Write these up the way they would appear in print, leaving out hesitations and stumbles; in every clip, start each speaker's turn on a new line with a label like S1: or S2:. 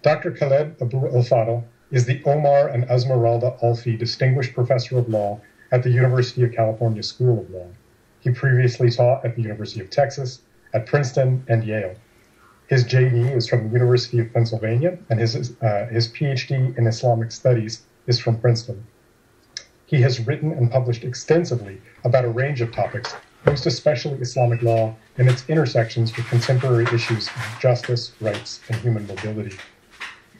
S1: Dr. Khaled Abou El Fadl is the Omar and Azmeralda Alfi Distinguished Professor of Law at the University of California School of Law. He previously taught at the University of Texas, at Princeton, and Yale. His JD is from the University of Pennsylvania, and his PhD in Islamic Studies is from Princeton. He has written and published extensively about a range of topics, most especially Islamic law and its intersections with contemporary issues of justice, rights, and human mobility.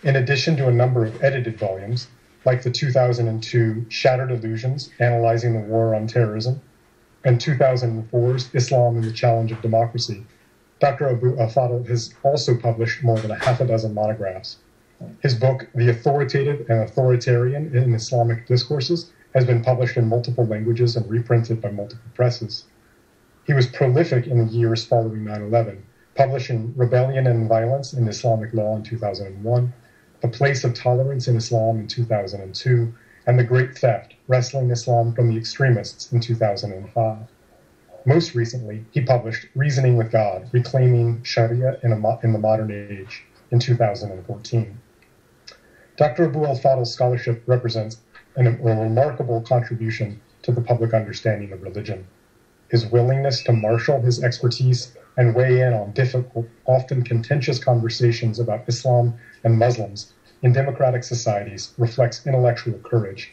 S1: In addition to a number of edited volumes, like the 2002 Shattered Illusions, Analyzing the War on Terrorism, and 2004's Islam and the Challenge of Democracy, Dr. Abou El Fadl has also published more than a half a dozen monographs. His book, The Authoritative and Authoritarian in Islamic Discourses, has been published in multiple languages and reprinted by multiple presses. He was prolific in the years following 9/11, publishing Rebellion and Violence in Islamic Law in 2001, The Place of Tolerance in Islam in 2002, and The Great Theft, Wresting Islam from the Extremists in 2005. Most recently, he published Reasoning with God, Reclaiming Sharia in the Modern Age in 2014. Dr. Abou El Fadl's scholarship represents a remarkable contribution to the public understanding of religion. His willingness to marshal his expertise and weigh in on difficult, often contentious conversations about Islam and Muslims in democratic societies reflects intellectual courage.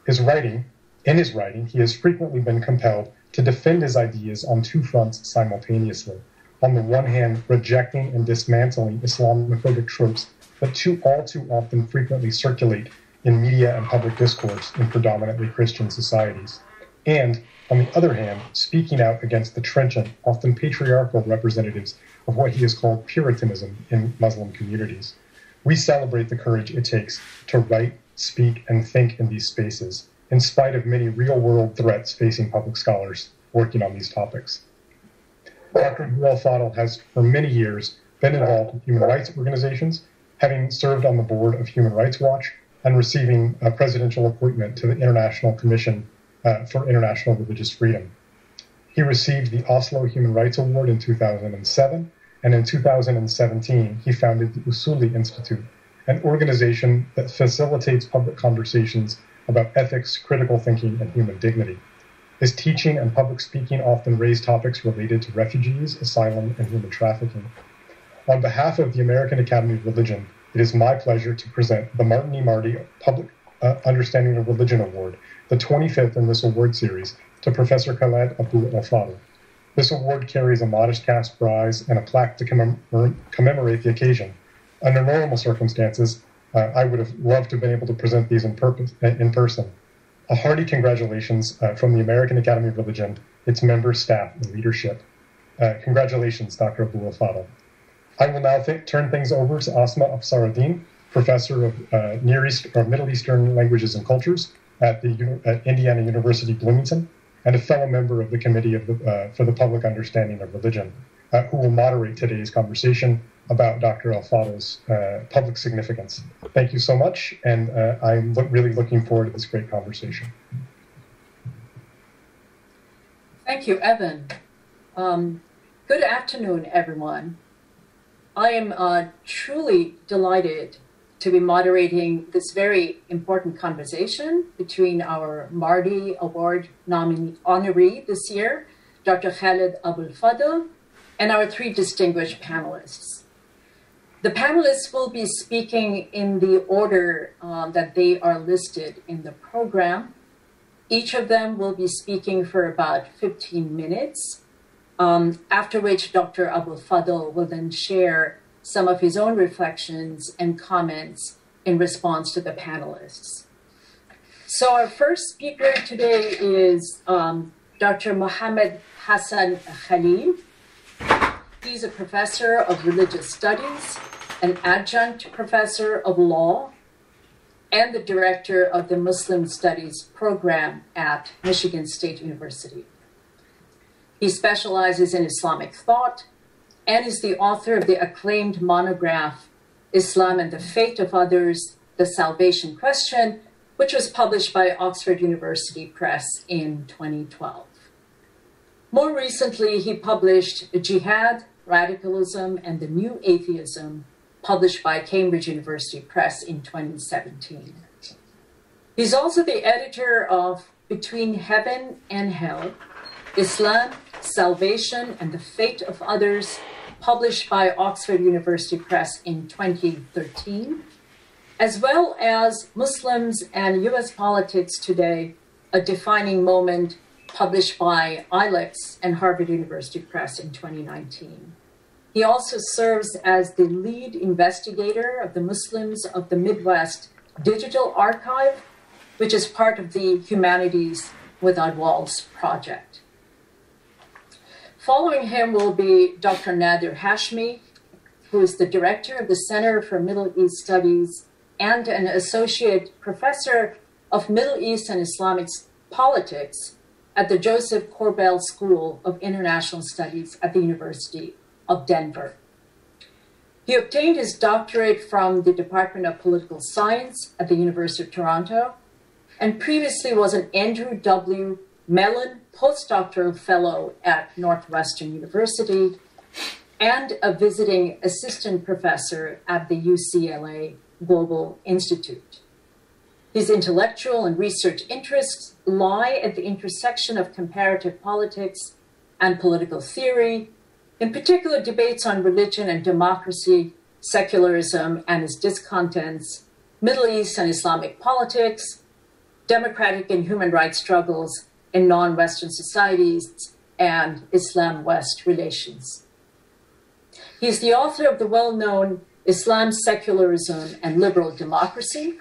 S1: In his writing, he has frequently been compelled to defend his ideas on two fronts simultaneously. On the one hand, rejecting and dismantling Islamophobic tropes that all too often frequently circulate in media and public discourse in predominantly Christian societies. And, on the other hand, speaking out against the trenchant, often patriarchal representatives of what he has called Puritanism in Muslim communities. We celebrate the courage it takes to write, speak, and think in these spaces, in spite of many real-world threats facing public scholars working on these topics. Dr. Abou El Fadl has, for many years, been involved in human rights organizations, having served on the board of Human Rights Watch and receiving a presidential appointment to the International Commission for International Religious Freedom. He received the Oslo Human Rights Award in 2007, and in 2017, he founded the Usuli Institute, an organization that facilitates public conversations about ethics, critical thinking, and human dignity. His teaching and public speaking often raise topics related to refugees, asylum, and human trafficking. On behalf of the American Academy of Religion, it is my pleasure to present the Martin E. Marty Public Understanding of Religion Award, the 25th in this award series, to Professor Khaled Abou El Fadl. This award carries a modest cash prize and a plaque to commemorate the occasion. Under normal circumstances, I would have loved to have been able to present these in person. A hearty congratulations from the American Academy of Religion, its members, staff, and leadership. Congratulations, Dr. Abou El Fadl. I will now turn things over to Asma Afsaraddin, Professor of Middle Eastern Languages and Cultures at Indiana University, Bloomington, and a fellow member of the Committee for the Public Understanding of Religion, who will moderate today's conversation about Dr. El Fadl's public significance. Thank you so much, and I'm really looking forward to this great conversation.
S2: Thank you, Evan. Good afternoon, everyone. I am truly delighted to be moderating this very important conversation between our Marty Award honoree this year, Dr. Khaled Abou El Fadl, and our three distinguished panelists. The panelists will be speaking in the order that they are listed in the program. Each of them will be speaking for about 15 minutes, after which Dr. Abou El Fadl will then share some of his own reflections and comments in response to the panelists. So our first speaker today is Dr. Mohammed Hassan Khalil. He's a professor of religious studies, an adjunct professor of law, and the director of the Muslim Studies program at Michigan State University. He specializes in Islamic thought and is the author of the acclaimed monograph, Islam and the Fate of Others, The Salvation Question, which was published by Oxford University Press in 2012. More recently, he published Jihad, Radicalism, and the New Atheism, published by Cambridge University Press in 2017. He's also the editor of Between Heaven and Hell, Islam, Salvation, and the Fate of Others, published by Oxford University Press in 2013, as well as Muslims and U.S. Politics Today, a Defining Moment, published by ILEX and Harvard University Press in 2019. He also serves as the lead investigator of the Muslims of the Midwest Digital Archive, which is part of the Humanities Without Walls project. Following him will be Dr. Nadir Hashmi, who is the director of the Center for Middle East Studies and an associate professor of Middle East and Islamic politics at the Joseph Corbell School of International Studies at the University of Denver. He obtained his doctorate from the Department of Political Science at the University of Toronto and previously was an Andrew W. Mellon postdoctoral fellow at Northwestern University and a visiting assistant professor at the UCLA Global Institute. His intellectual and research interests lie at the intersection of comparative politics and political theory, in particular debates on religion and democracy, secularism and its discontents, Middle East and Islamic politics, democratic and human rights struggles in non-Western societies, and Islam-West relations. He is the author of the well-known Islam, Secularism, and Liberal Democracy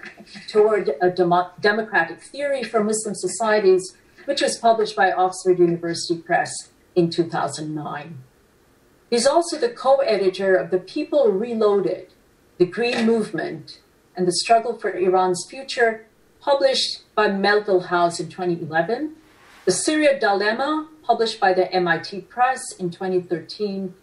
S2: Toward a Democratic Theory for Muslim Societies, which was published by Oxford University Press in 2009. He's also the co-editor of The People Reloaded, The Green Movement, and the Struggle for Iran's Future, published by Melville House in 2011, The Syria Dilemma, published by the MIT Press in 2013,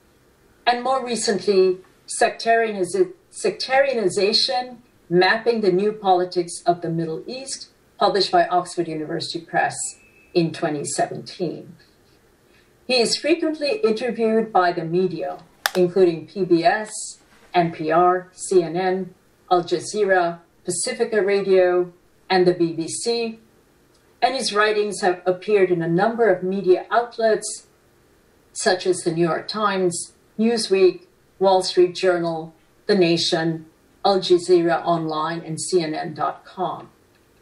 S2: and more recently, Sectarianization, Mapping the New Politics of the Middle East, published by Oxford University Press in 2017. He is frequently interviewed by the media, including PBS, NPR, CNN, Al Jazeera, Pacifica Radio, and the BBC, and his writings have appeared in a number of media outlets, such as the New York Times, Newsweek, Wall Street Journal, The Nation, Al Jazeera Online, and CNN.com.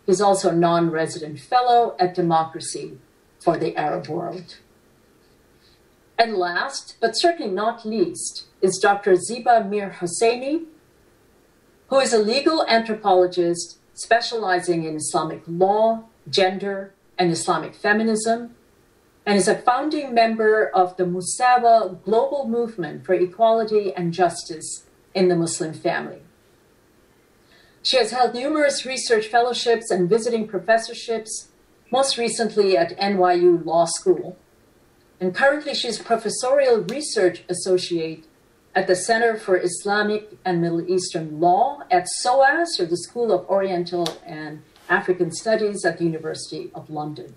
S2: He's also a non-resident fellow at Democracy for the Arab World. And last, but certainly not least, is Dr. Zeba Mir Hosseini, who is a legal anthropologist specializing in Islamic law, gender, and Islamic feminism, and is a founding member of the Musawa Global Movement for Equality and Justice in the Muslim Family. She has held numerous research fellowships and visiting professorships, most recently at NYU Law School. And currently she's Professorial Research Associate at the Center for Islamic and Middle Eastern Law at SOAS, or the School of Oriental and African Studies at the University of London.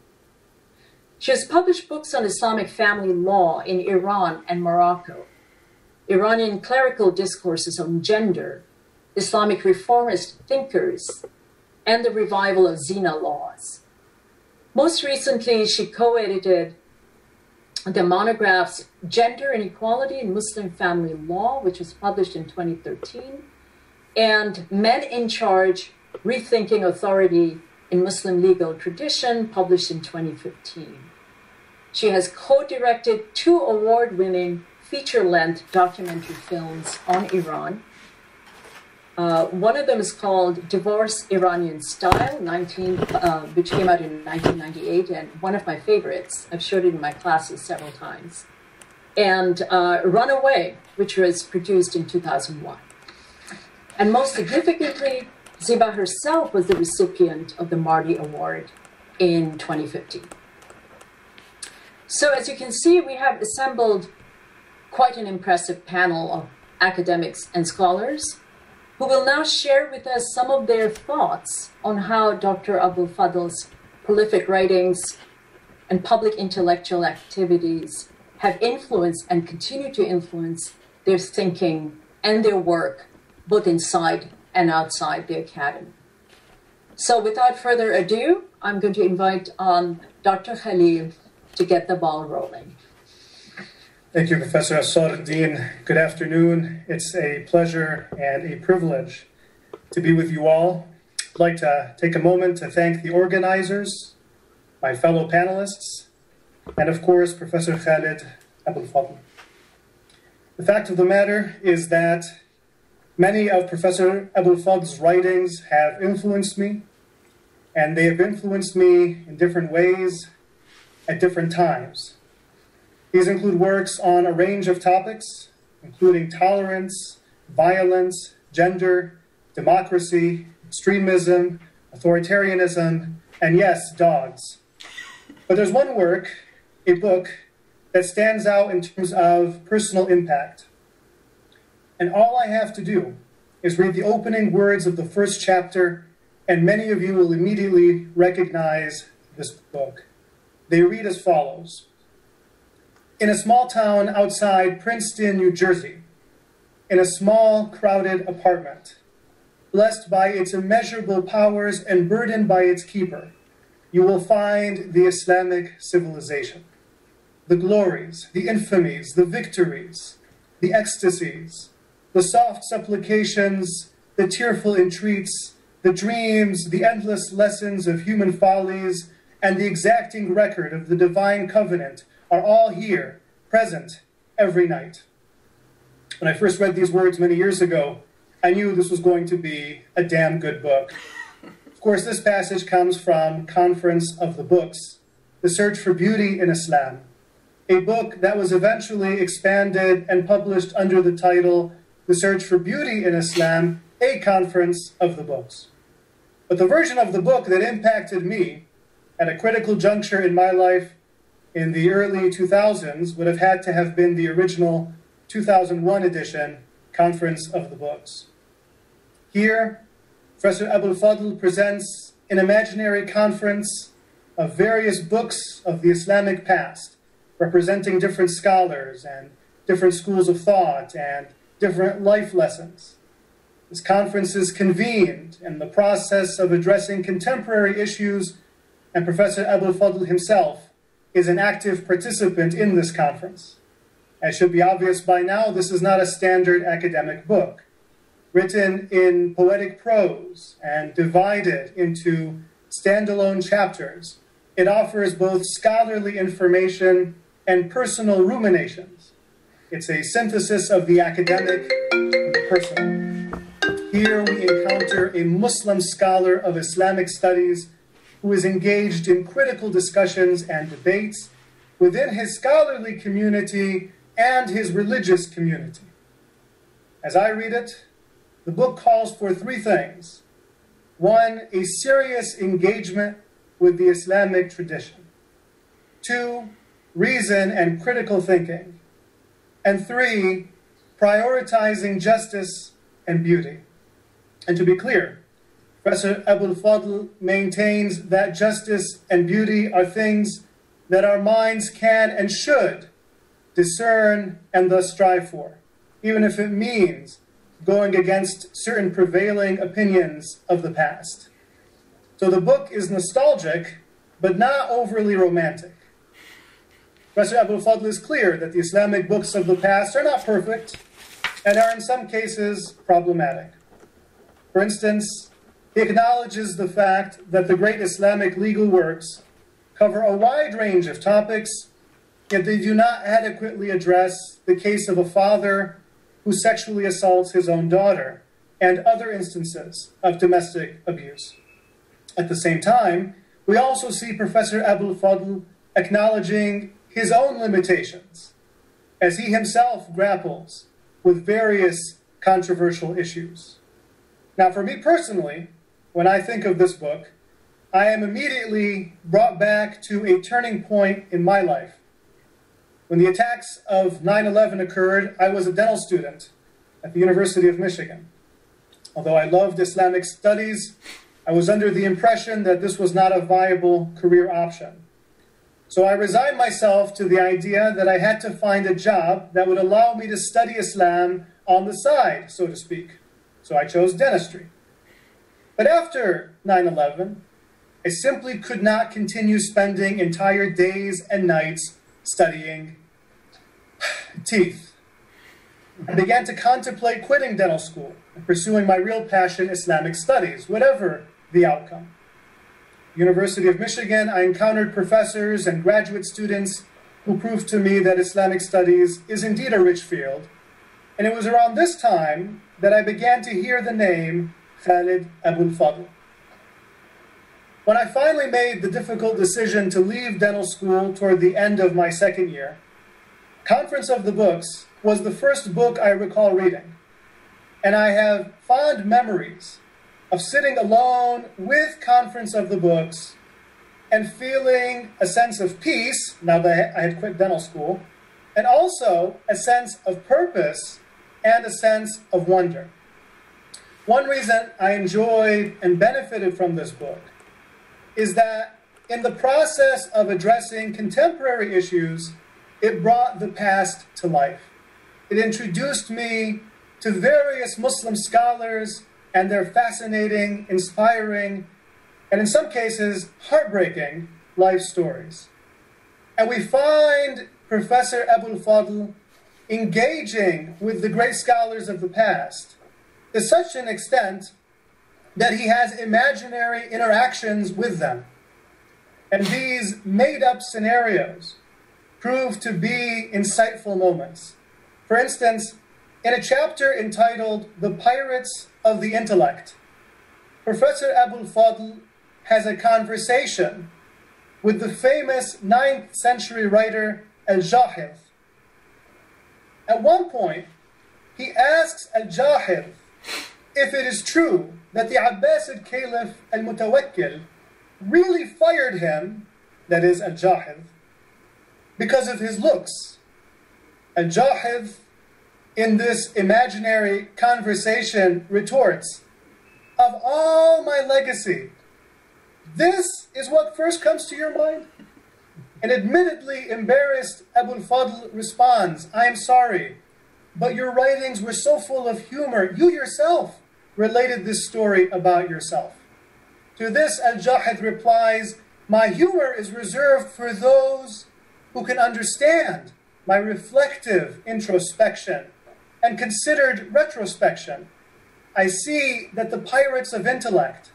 S2: She has published books on Islamic family law in Iran and Morocco, Iranian clerical discourses on gender, Islamic reformist thinkers, and the revival of Zina laws. Most recently, she co-edited the monographs Gender and Equality in Muslim Family Law, which was published in 2013, and Men in Charge, Rethinking Authority in Muslim Legal Tradition, published in 2015. She has co-directed 2 award-winning feature-length documentary films on Iran. One of them is called Divorce Iranian Style, which came out in 1998, and one of my favorites. I've showed it in my classes several times. And Runaway, which was produced in 2001. And most significantly, Zeba herself was the recipient of the Marty Award in 2015. So as you can see, we have assembled quite an impressive panel of academics and scholars who will now share with us some of their thoughts on how Dr. Abou El Fadl's prolific writings and public intellectual activities have influenced and continue to influence their thinking and their work both inside and outside the academy. So without further ado, I'm going to invite Dr. Khaled to get the ball rolling.
S3: Thank you, Professor Assaduddin. Good afternoon. It's a pleasure and a privilege to be with you all. I'd like to take a moment to thank the organizers, my fellow panelists, and of course, Professor Khaled Abou El Fadl. The fact of the matter is that many of Professor Abou El Fadl's writings have influenced me, and they have influenced me in different ways at different times. These include works on a range of topics, including tolerance, violence, gender, democracy, extremism, authoritarianism, and yes, dogs. But there's one work, a book, that stands out in terms of personal impact. And all I have to do is read the opening words of the first chapter, and many of you will immediately recognize this book. They read as follows. In a small town outside Princeton, New Jersey, in a small, crowded apartment, blessed by its immeasurable powers and burdened by its keeper, you will find the Islamic civilization. The glories, the infamies, the victories, the ecstasies, the soft supplications, the tearful entreats, the dreams, the endless lessons of human follies, and the exacting record of the divine covenant are all here, present, every night. When I first read these words many years ago, I knew this was going to be a damn good book. Of course, this passage comes from Conference of the Books, The Search for Beauty in Islam, a book that was eventually expanded and published under the title, The Search for Beauty in Islam, a Conference of the Books. But the version of the book that impacted me at a critical juncture in my life in the early 2000s would have had to have been the original 2001 edition, Conference of the Books. Here, Professor Abou El Fadl presents an imaginary conference of various books of the Islamic past, representing different scholars and different schools of thought and different life lessons. This conference is convened in the process of addressing contemporary issues, and Professor Abou El Fadl himself is an active participant in this conference. As should be obvious by now, this is not a standard academic book. Written in poetic prose and divided into standalone chapters, it offers both scholarly information and personal ruminations. It's a synthesis of the academic and the personal. Here we encounter a Muslim scholar of Islamic studies who is engaged in critical discussions and debates within his scholarly community and his religious community. As I read it, the book calls for three things. One, a serious engagement with the Islamic tradition. Two, reason and critical thinking. And three, prioritizing justice and beauty. And to be clear, Professor Abou El Fadl maintains that justice and beauty are things that our minds can and should discern and thus strive for, even if it means going against certain prevailing opinions of the past. So the book is nostalgic, but not overly romantic. Professor Abou El Fadl is clear that the Islamic books of the past are not perfect and are in some cases problematic. For instance, he acknowledges the fact that the great Islamic legal works cover a wide range of topics, yet they do not adequately address the case of a father who sexually assaults his own daughter and other instances of domestic abuse. At the same time, we also see Professor Abou El Fadl acknowledging his own limitations as he himself grapples with various controversial issues. Now, for me personally, when I think of this book, I am immediately brought back to a turning point in my life. When the attacks of 9/11 occurred, I was a dental student at the University of Michigan. Although I loved Islamic studies, I was under the impression that this was not a viable career option. So I resigned myself to the idea that I had to find a job that would allow me to study Islam on the side, so to speak. so I chose dentistry. But after 9/11, I simply could not continue spending entire days and nights studying teeth. I began to contemplate quitting dental school and pursuing my real passion, Islamic studies, whatever the outcome. University of Michigan, I encountered professors and graduate students who proved to me that Islamic studies is indeed a rich field. And it was around this time that I began to hear the name Khaled Abou El Fadl. When I finally made the difficult decision to leave dental school toward the end of my second year, Conference of the Books was the first book I recall reading. And I have fond memories of sitting alone with Conference of the Books and feeling a sense of peace, now that I had quit dental school, and also a sense of purpose and a sense of wonder. One reason I enjoyed and benefited from this book is that in the process of addressing contemporary issues, it brought the past to life. It introduced me to various Muslim scholars and their fascinating, inspiring, and in some cases, heartbreaking life stories. And we find Professor Abou El Fadl engaging with the great scholars of the past to such an extent that he has imaginary interactions with them. And these made-up scenarios prove to be insightful moments. For instance, in a chapter entitled The Pirates of the Intellect, Professor Abou El Fadl has a conversation with the famous 9th century writer Al-Jahid. At one point, he asks Al-Jahid if it is true that the Abbasid Caliph Al-Mutawakkil really fired him, that is Al-Jahid, because of his looks. Al-Jahid, in this imaginary conversation, retorts, "Of all my legacy, this is what first comes to your mind?" And admittedly embarrassed, Abou El Fadl responds, "I am sorry, but your writings were so full of humor. You yourself related this story about yourself." To this, Al-Jahid replies, "My humor is reserved for those who can understand my reflective introspection and considered retrospection. I see that the pirates of intellect,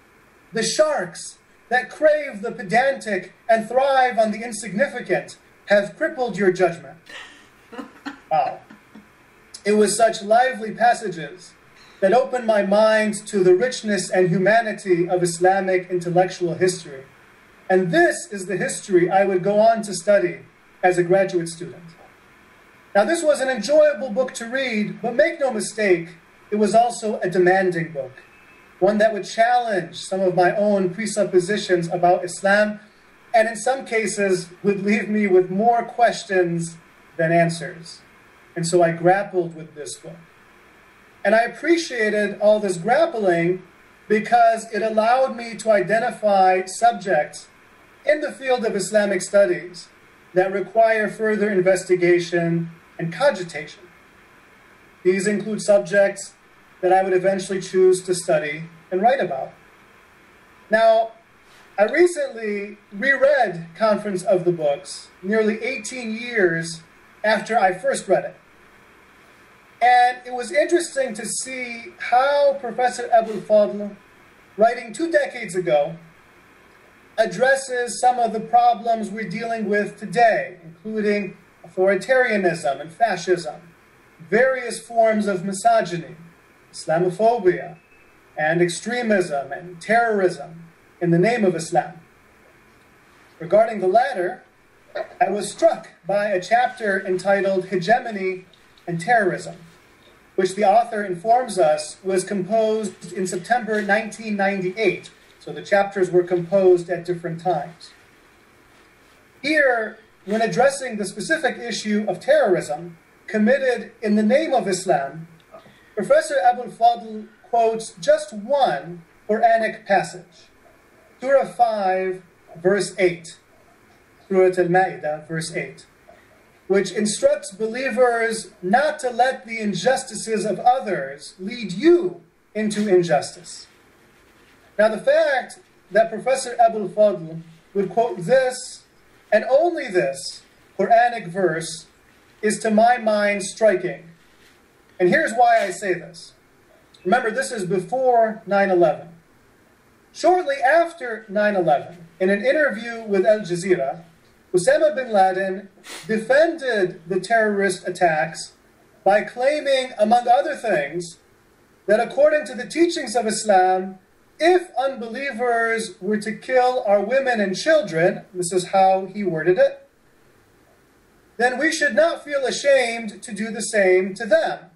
S3: the sharks that crave the pedantic and thrive on the insignificant, have crippled your judgment." Wow. It was such lively passages that opened my mind to the richness and humanity of Islamic intellectual history. And this is the history I would go on to study as a graduate student. Now, this was an enjoyable book to read, but make no mistake, it was also a demanding book, one that would challenge some of my own presuppositions about Islam, and in some cases would leave me with more questions than answers. And so I grappled with this book. And I appreciated all this grappling because it allowed me to identify subjects in the field of Islamic studies that require further investigation and cogitation. These include subjects that I would eventually choose to study and write about. Now, I recently reread Conference of the Books, nearly 18 years after I first read it. And it was interesting to see how Professor Abou El Fadl, writing 2 decades ago, addresses some of the problems we're dealing with today, including authoritarianism and fascism, various forms of misogyny, Islamophobia, and extremism and terrorism in the name of Islam. Regarding the latter, I was struck by a chapter entitled Hegemony and Terrorism, which the author informs us was composed in September 1998. So the chapters were composed at different times. Here, when addressing the specific issue of terrorism committed in the name of Islam, Professor Abou El Fadl quotes just one Quranic passage, Surah 5, verse 8, Surah Al-Ma'idah, verse 8, which instructs believers not to let the injustices of others lead you into injustice. Now, the fact that Professor Abou El Fadl would quote this, and only this, Quranic verse is, to my mind, striking. And here's why I say this. Remember, this is before 9/11. Shortly after 9/11, in an interview with Al Jazeera, Osama bin Laden defended the terrorist attacks by claiming, among other things, that according to the teachings of Islam, if unbelievers were to kill our women and children, this is how he worded it, then we should not feel ashamed to do the same to them.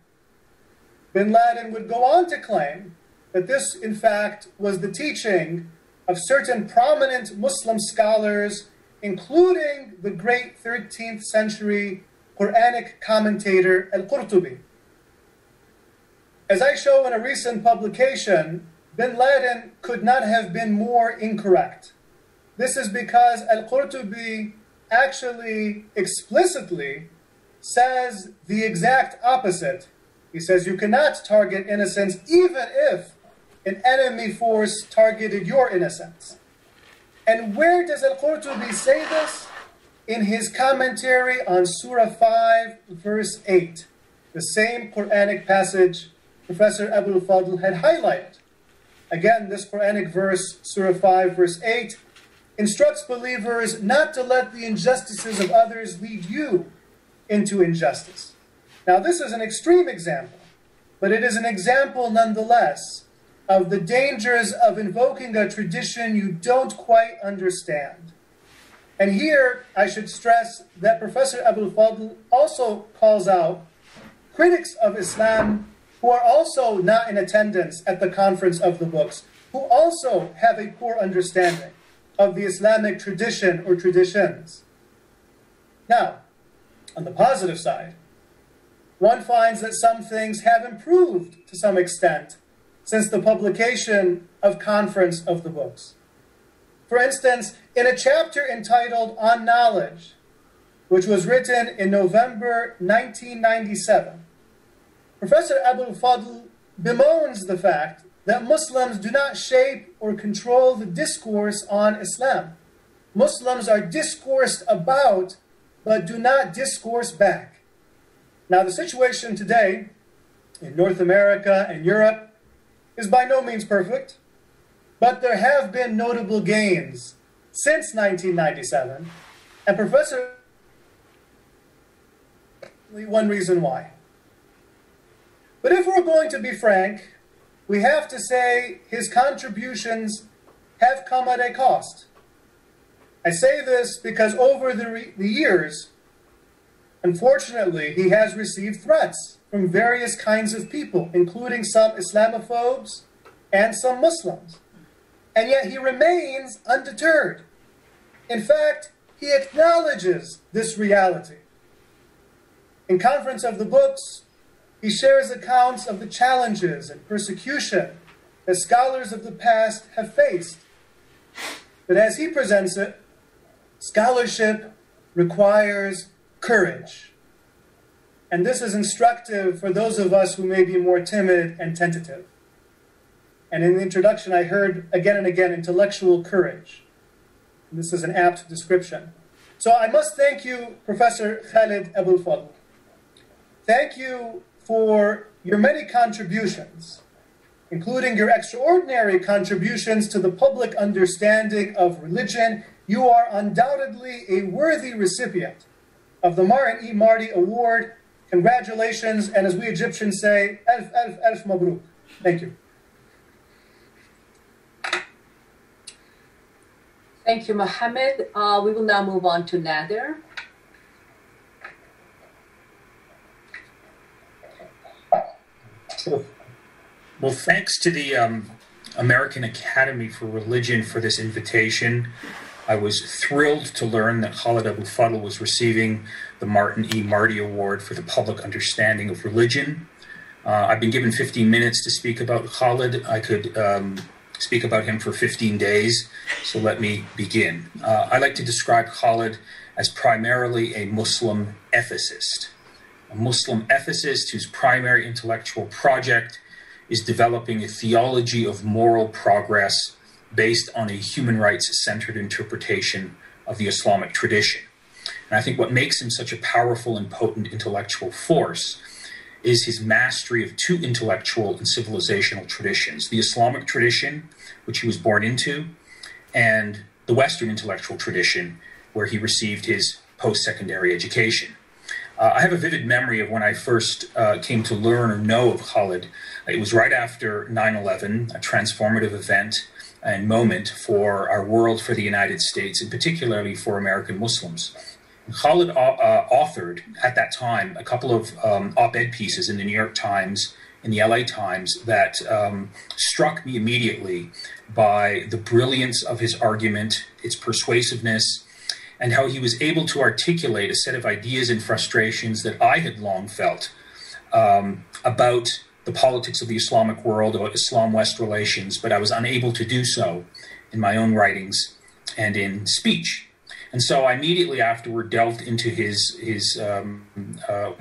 S3: Bin Laden would go on to claim that this, in fact, was the teaching of certain prominent Muslim scholars, including the great 13th century Quranic commentator Al-Qurtubi. As I show in a recent publication, Bin Laden could not have been more incorrect. This is because Al-Qurtubi actually explicitly says the exact opposite. He says you cannot target innocents even if an enemy force targeted your innocence. And where does Al-Qurtubi say this? In his commentary on Surah 5, verse 8, the same Quranic passage Professor Abou El Fadl had highlighted. Again, this Quranic verse, Surah 5, verse 8, instructs believers not to let the injustices of others lead you into injustice. Now, this is an extreme example, but it is an example nonetheless of the dangers of invoking a tradition you don't quite understand. And here, I should stress that Professor Abou El Fadl also calls out critics of Islam who are also not in attendance at the Conference of the Books, who also have a poor understanding of the Islamic tradition or traditions. Now, on the positive side, one finds that some things have improved to some extent since the publication of Conference of the Books. For instance, in a chapter entitled On Knowledge, which was written in November 1997, Professor Abou El Fadl bemoans the fact that Muslims do not shape or control the discourse on Islam. Muslims are discoursed about, but do not discourse back. Now, the situation today in North America and Europe is by no means perfect, but there have been notable gains since 1997, and Professor, one reason why. But if we're going to be frank, we have to say his contributions have come at a cost. I say this because over the years, unfortunately, he has received threats from various kinds of people, including some Islamophobes and some Muslims. And yet he remains undeterred. In fact, he acknowledges this reality. In Conference of the Books, he shares accounts of the challenges and persecution that scholars of the past have faced. But as he presents it, scholarship requires courage. And this is instructive for those of us who may be more timid and tentative. And in the introduction, I heard again and again, intellectual courage. And this is an apt description. So I must thank you, Professor Khaled Abou El Fadl. Thank you for your many contributions, including your extraordinary contributions to the public understanding of religion. You are undoubtedly a worthy recipient of the Marty Award. Congratulations, and as we Egyptians say, alf, alf, alf mabruk. Thank you.
S2: Thank you, Mohammed. We will now move on to Nader.
S4: Well, thanks to the American Academy for Religion for this invitation. I was thrilled to learn that Khaled Abou El Fadl was receiving the Marty Award for the public understanding of religion. I've been given 15 minutes to speak about Khaled. I could speak about him for 15 days, so let me begin. I like to describe Khaled as primarily a Muslim ethicist. A Muslim ethicist whose primary intellectual project is developing a theology of moral progress based on a human rights-centered interpretation of the Islamic tradition. And I think what makes him such a powerful and potent intellectual force is his mastery of two intellectual and civilizational traditions: the Islamic tradition, which he was born into, and the Western intellectual tradition, where he received his post-secondary education. I have a vivid memory of when I first came to learn or know of Khaled. It was right after 9/11, a transformative event and moment for our world, for the United States, and particularly for American Muslims. Khaled authored, at that time, a couple of op-ed pieces in the New York Times, in the LA Times, that struck me immediately by the brilliance of his argument, its persuasiveness, and how he was able to articulate a set of ideas and frustrations that I had long felt about the politics of the Islamic world, about Islam-West relations, but I was unable to do so in my own writings and in speech. And so I immediately afterward delved into his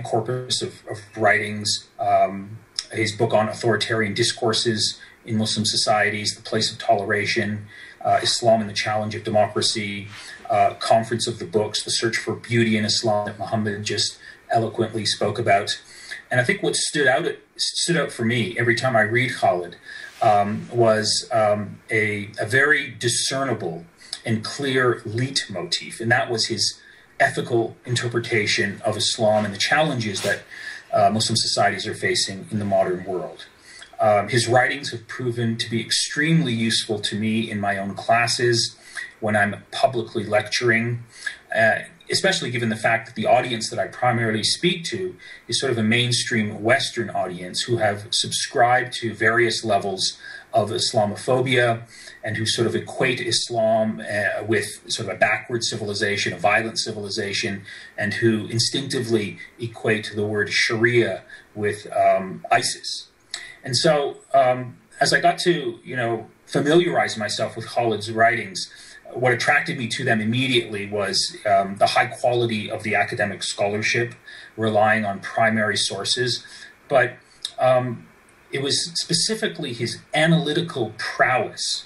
S4: corpus of writings, his book on authoritarian discourses in Muslim societies, The Place of Toleration, Islam and the Challenge of Democracy, Conference of the Books, The Search for Beauty in Islam that Muhammad just eloquently spoke about. And I think what stood out for me every time I read Khaled was a very discernible and clear leitmotif, and that was his ethical interpretation of Islam and the challenges that Muslim societies are facing in the modern world. His writings have proven to be extremely useful to me in my own classes when I'm publicly lecturing, especially given the fact that the audience that I primarily speak to is sort of a mainstream Western audience who have subscribed to various levels of Islamophobia and who sort of equate Islam with sort of a backward civilization, a violent civilization, and who instinctively equate the word Sharia with ISIS. And so as I got to, familiarize myself with Khaled's writings, what attracted me to them immediately was the high quality of the academic scholarship, relying on primary sources. But it was specifically his analytical prowess,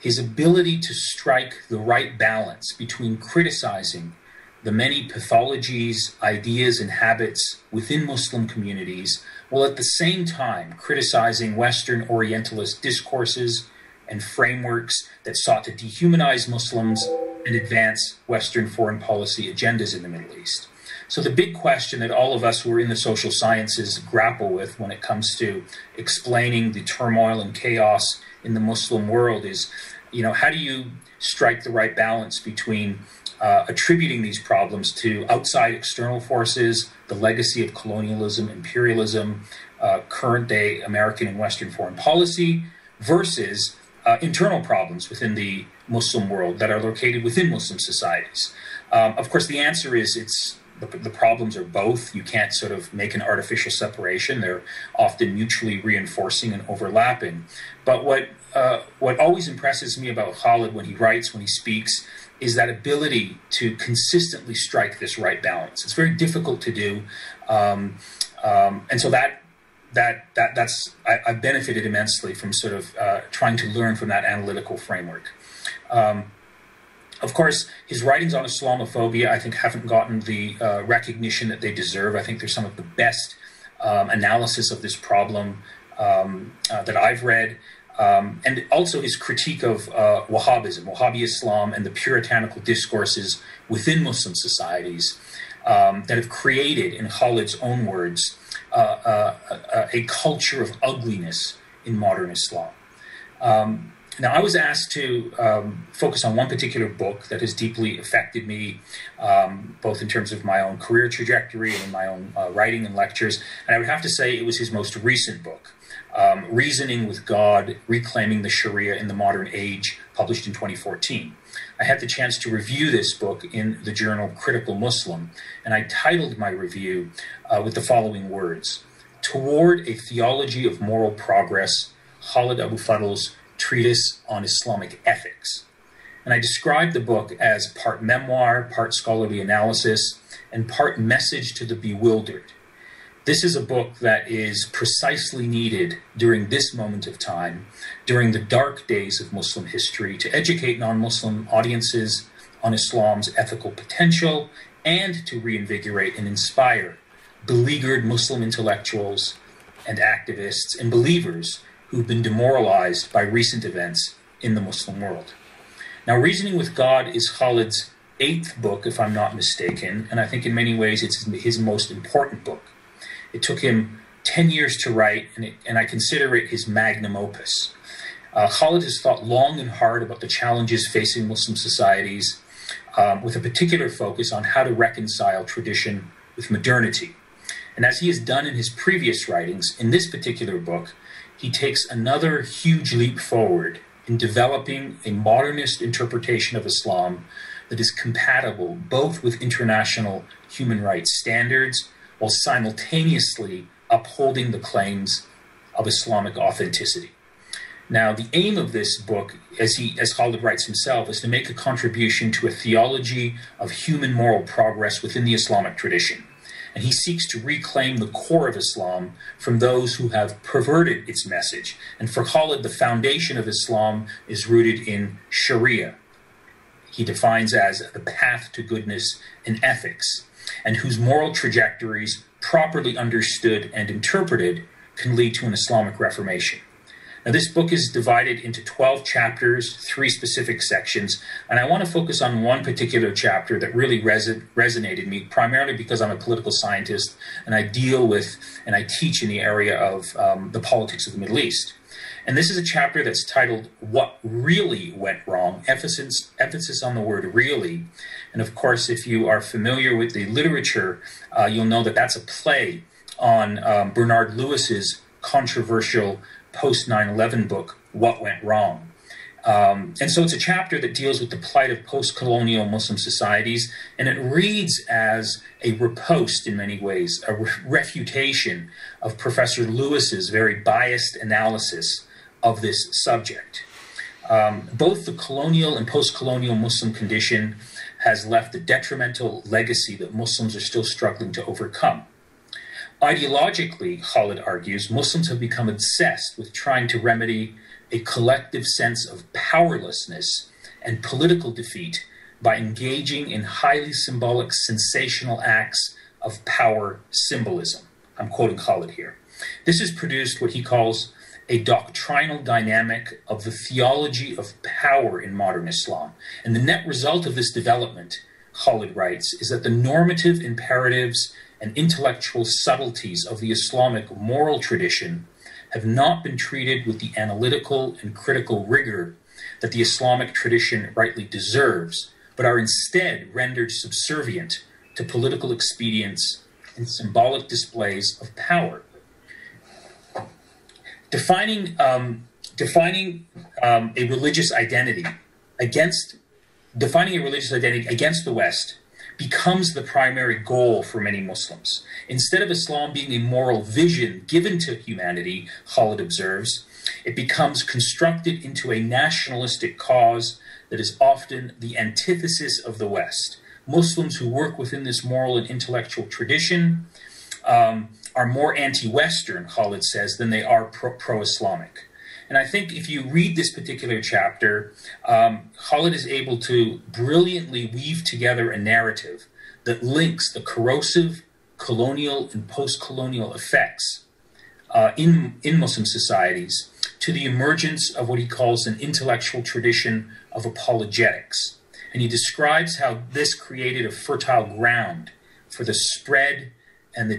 S4: his ability to strike the right balance between criticizing the many pathologies, ideas, and habits within Muslim communities, while at the same time criticizing Western Orientalist discourses and frameworks that sought to dehumanize Muslims and advance Western foreign policy agendas in the Middle East. So the big question that all of us who are in the social sciences grapple with when it comes to explaining the turmoil and chaos in the Muslim world is, how do you strike the right balance between attributing these problems to outside external forces, the legacy of colonialism, imperialism, current-day American and Western foreign policy, versus internal problems within the Muslim world that are located within Muslim societies? Of course, the answer is the problems are both. You can't sort of make an artificial separation. They're often mutually reinforcing and overlapping. But what always impresses me about Khaled when he writes, when he speaks, is that ability to consistently strike this right balance. It's very difficult to do, and so I've benefited immensely from sort of trying to learn from that analytical framework. Of course, his writings on Islamophobia, I think, haven't gotten the recognition that they deserve. I think they're some of the best analysis of this problem that I've read. And also his critique of Wahhabism, Wahhabi Islam, and the puritanical discourses within Muslim societies that have created, in Khaled's own words, a culture of ugliness in modern Islam. Now, I was asked to focus on one particular book that has deeply affected me, both in terms of my own career trajectory and in my own writing and lectures. And I would have to say it was his most recent book, Reasoning with God, Reclaiming the Sharia in the Modern Age, published in 2014. I had the chance to review this book in the journal Critical Muslim, and I titled my review with the following words: Toward a Theology of Moral Progress, Khaled Abou El Fadl's Treatise on Islamic Ethics. And I described the book as part memoir, part scholarly analysis, and part message to the bewildered. This is a book that is precisely needed during this moment of time, during the dark days of Muslim history, to educate non-Muslim audiences on Islam's ethical potential and to reinvigorate and inspire beleaguered Muslim intellectuals and activists and believers who've been demoralized by recent events in the Muslim world. Now, Reasoning with God is Khaled's 8th book, if I'm not mistaken, and I think in many ways it's his most important book. It took him 10 years to write, and I consider it his magnum opus. Khaled has thought long and hard about the challenges facing Muslim societies, with a particular focus on how to reconcile tradition with modernity. And as he has done in his previous writings, in this particular book, he takes another huge leap forward in developing a modernist interpretation of Islam that is compatible both with international human rights standards while simultaneously upholding the claims of Islamic authenticity. Now, the aim of this book, as Khaled writes himself, is to make a contribution to a theology of human moral progress within the Islamic tradition. And he seeks to reclaim the core of Islam from those who have perverted its message. And for Khaled, the foundation of Islam is rooted in Sharia. He defines as the path to goodness and ethics, and whose moral trajectories, properly understood and interpreted, can lead to an Islamic reformation. Now, this book is divided into 12 chapters, 3 specific sections, and I want to focus on one particular chapter that really resonated me, primarily because I'm a political scientist and I deal with and I teach in the area of the politics of the Middle East. And this is a chapter that's titled What Really Went Wrong, emphasis on the word really. And of course, if you are familiar with the literature, you'll know that that's a play on Bernard Lewis's controversial post 9/11 book, What Went Wrong. And so it's a chapter that deals with the plight of post-colonial Muslim societies, and it reads as a riposte in many ways, a refutation of Professor Lewis's very biased analysis of this subject. Both the colonial and post-colonial Muslim condition has left a detrimental legacy that Muslims are still struggling to overcome. Ideologically, Khaled argues, Muslims have become obsessed with trying to remedy a collective sense of powerlessness and political defeat by engaging in highly symbolic, sensational acts of power symbolism. I'm quoting Khaled here. This has produced what he calls a doctrinal dynamic of the theology of power in modern Islam. And the net result of this development, Khaled writes, is that the normative imperatives and intellectual subtleties of the Islamic moral tradition have not been treated with the analytical and critical rigor that the Islamic tradition rightly deserves, but are instead rendered subservient to political expedience and symbolic displays of power. Defining a religious identity against the West becomes the primary goal for many Muslims. Instead of Islam being a moral vision given to humanity, Khaled observes, it becomes constructed into a nationalistic cause that is often the antithesis of the West. Muslims who work within this moral and intellectual tradition are more anti-Western, Khaled says, than they are pro-Islamic. And I think if you read this particular chapter, Khaled is able to brilliantly weave together a narrative that links the corrosive colonial and post-colonial effects in Muslim societies to the emergence of what he calls an intellectual tradition of apologetics. And he describes how this created a fertile ground for the spread and the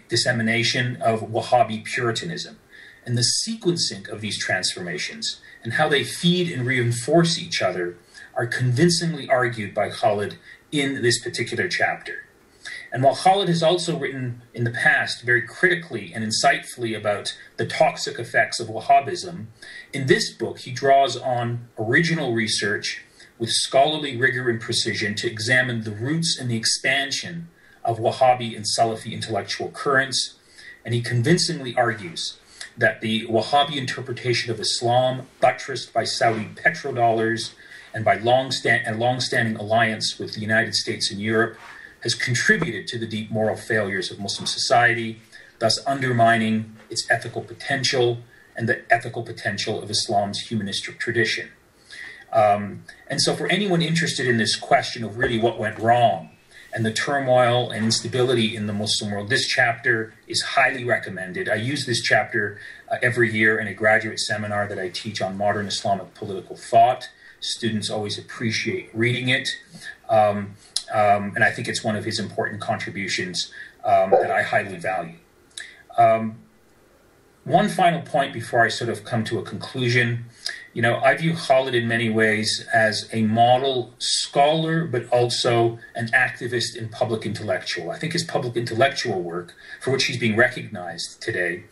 S4: dissemination of Wahhabi Puritanism, and the sequencing of these transformations and how they feed and reinforce each other are convincingly argued by Khaled in this particular chapter. And while Khaled has also written in the past very critically and insightfully about the toxic effects of Wahhabism, in this book he draws on original research with scholarly rigor and precision to examine the roots and the expansion of Wahhabi and Salafi intellectual currents, and he convincingly argues that the Wahhabi interpretation of Islam, buttressed by Saudi petrodollars and by long-standing alliance with the United States and Europe, has contributed to the deep moral failures of Muslim society thus undermining its ethical potential and the ethical potential of Islam's humanistic tradition. And so for anyone interested in this question of really what went wrong and the turmoil and instability in the Muslim world, this chapter is highly recommended. I use this chapter every year in a graduate seminar that I teach on modern Islamic political thought. Students always appreciate reading it. And I think it's one of his important contributions that I highly value. One final point before I sort of come to a conclusion. You know, I view Khaled in many ways as a model scholar, but also an activist and public intellectual. I think his public intellectual work, for which he's being recognized today,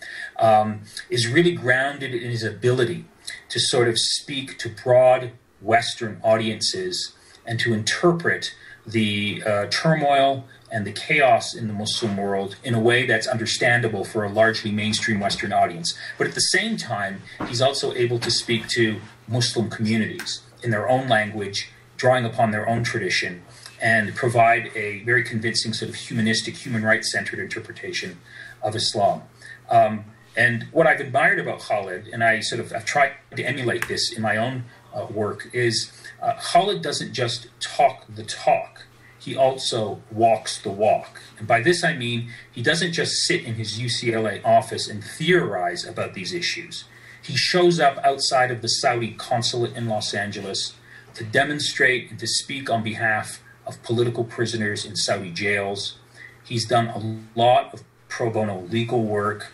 S4: is really grounded in his ability to sort of speak to broad Western audiences and to interpret the turmoil and the chaos in the Muslim world in a way that's understandable for a largely mainstream Western audience. But at the same time, he's also able to speak to Muslim communities in their own language, drawing upon their own tradition, and provide a very convincing sort of humanistic, human rights-centered interpretation of Islam. And what I've admired about Khaled, and I've tried to emulate this in my own work, is Khaled doesn't just talk the talk. He also walks the walk. And by this I mean he doesn't just sit in his UCLA office and theorize about these issues. He shows up outside of the Saudi consulate in Los Angeles to demonstrate and to speak on behalf of political prisoners in Saudi jails. He's done a lot of pro bono legal work.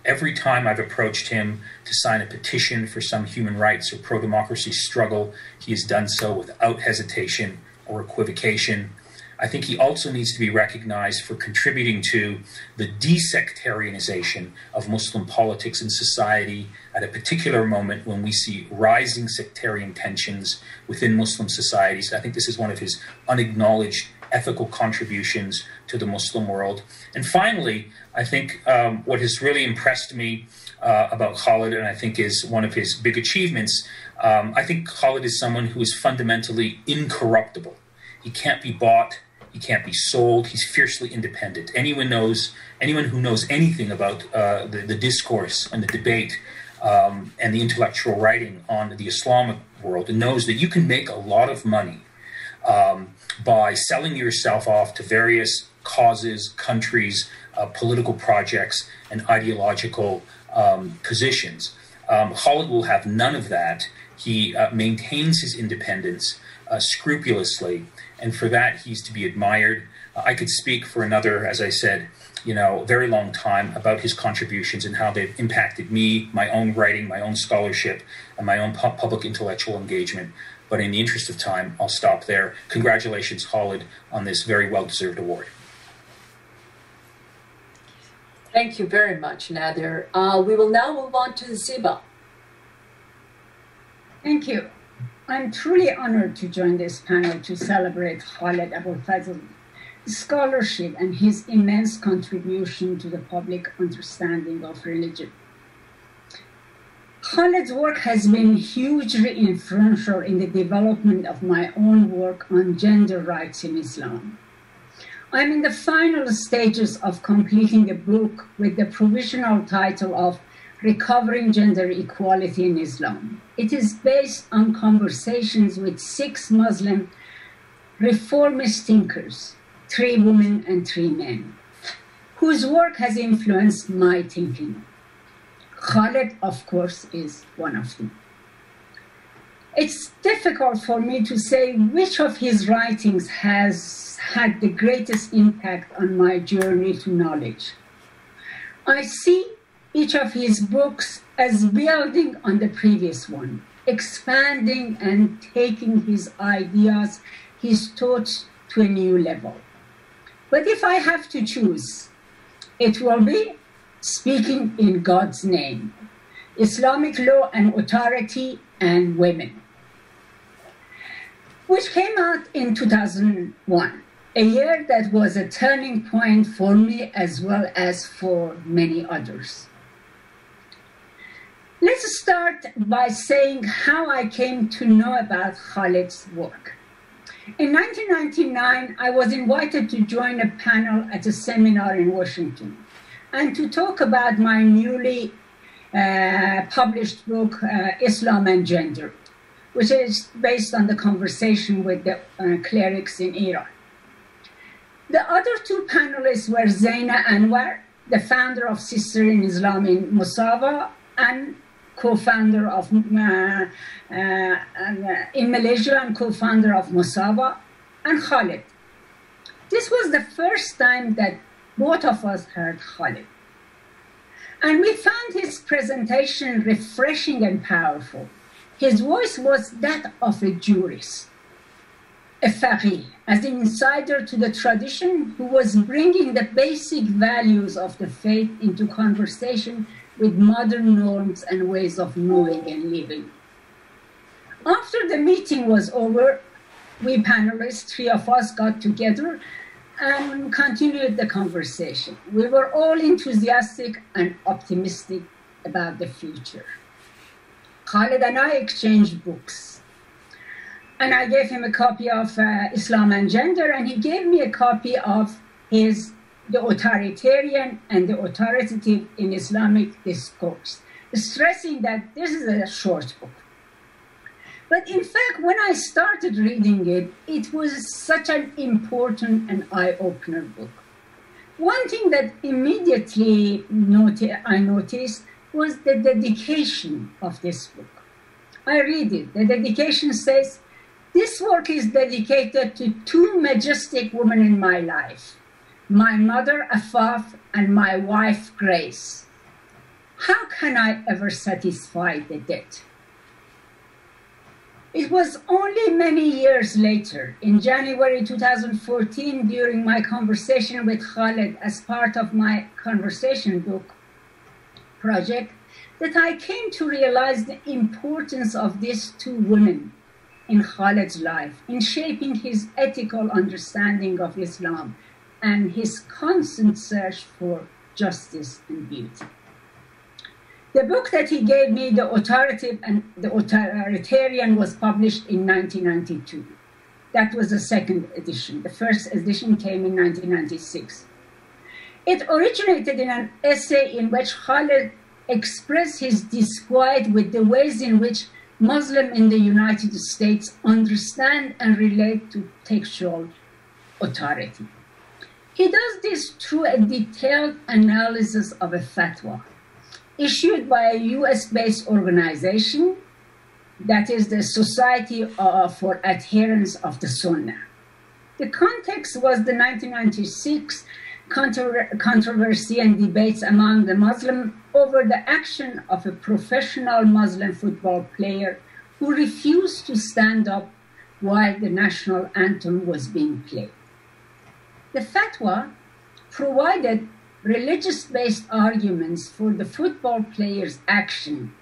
S4: Every time I've approached him to sign a petition for some human rights or pro-democracy struggle, he has done so without hesitation or equivocation. I think he also needs to be recognized for contributing to the desectarianization of Muslim politics and society at a particular moment when we see rising sectarian tensions within Muslim societies. I think this is one of his unacknowledged ethical contributions to the Muslim world. And finally, I think what has really impressed me about Khaled, and I think is one of his big achievements, I think Khaled is someone who is fundamentally incorruptible. He can't be bought. He can't be sold. He's fiercely independent. Anyone who knows anything about the discourse and the debate and the intellectual writing on the Islamic world knows that you can make a lot of money by selling yourself off to various causes, countries, political projects, and ideological positions. Khaled will have none of that. He maintains his independence scrupulously, and for that he's to be admired. I could speak for another, as I said, very long time about his contributions and how they've impacted me, my own writing, my own scholarship, and my own public intellectual engagement. But in the interest of time, I'll stop there. Congratulations, Khaled, on this very well-deserved award.
S2: Thank you very much, Nader. We will now move on to Zeba.
S5: Thank you. I'm truly honored to join this panel to celebrate Khaled Abou El Fadl's scholarship and his immense contribution to the public understanding of religion. Khaled's work has been hugely influential in the development of my own work on gender rights in Islam. I'm in the final stages of completing a book with the provisional title of Recovering Gender Equality in Islam. It is based on conversations with 6 Muslim reformist thinkers, 3 women and 3 men, whose work has influenced my thinking. Khaled, of course, is one of them. It's difficult for me to say which of his writings has had the greatest impact on my journey to knowledge. I see each of his books as building on the previous one, expanding and taking his ideas, his thoughts to a new level. But if I have to choose, it will be Speaking in God's Name, Islamic Law and Authority and Women, which came out in 2001, a year that was a turning point for me as well as for many others. Let's start by saying how I came to know about Khaled's work. In 1999, I was invited to join a panel at a seminar in Washington and to talk about my newly published book, Islam and Gender, which is based on the conversation with the clerics in Iran. The other two panelists were Zaina Anwar, the founder of Sister in Islam in Musawa and co-founder of in Malaysia and co-founder of Musawa, and Khaled. This was the first time that both of us heard Khaled. And we found his presentation refreshing and powerful. His voice was that of a jurist, a faqih, as an insider to the tradition who was bringing the basic values of the faith into conversation with modern norms and ways of knowing and living. After the meeting was over, we panelists, three of us, got together and continued the conversation. We were all enthusiastic and optimistic about the future. Khaled and I exchanged books. And I gave him a copy of Islam and Gender, and he gave me a copy of his The Authoritarian and the Authoritative in Islamic Discourse, stressing that this is a short book. But in fact, when I started reading it, it was such an important and eye-opener book. One thing that immediately I noticed was the dedication of this book. I read it. The dedication says, "This work is dedicated to two majestic women in my life, my mother, Afaf, and my wife, Grace. How can I ever satisfy the debt?" It was only many years later, in January 2014, during my conversation with Khaled as part of my conversation book project, that I came to realize the importance of these two women in Khaled's life, in shaping his ethical understanding of Islam and his constant search for justice and beauty. The book that he gave me, The Authoritative and the Authoritarian, was published in 1992. That was the second edition. The first edition came in 1996. It originated in an essay in which Khaled expressed his disquiet with the ways in which Muslims in the United States understand and relate to textual authority. He does this through a detailed analysis of a fatwa issued by a US-based organization, that is the Society for Adherents of the Sunnah. The context was the 1996 controversy and debates among the Muslims over the action of a professional Muslim football player who refused to stand up while the national anthem was being played. The fatwa provided religious-based arguments for the football player's action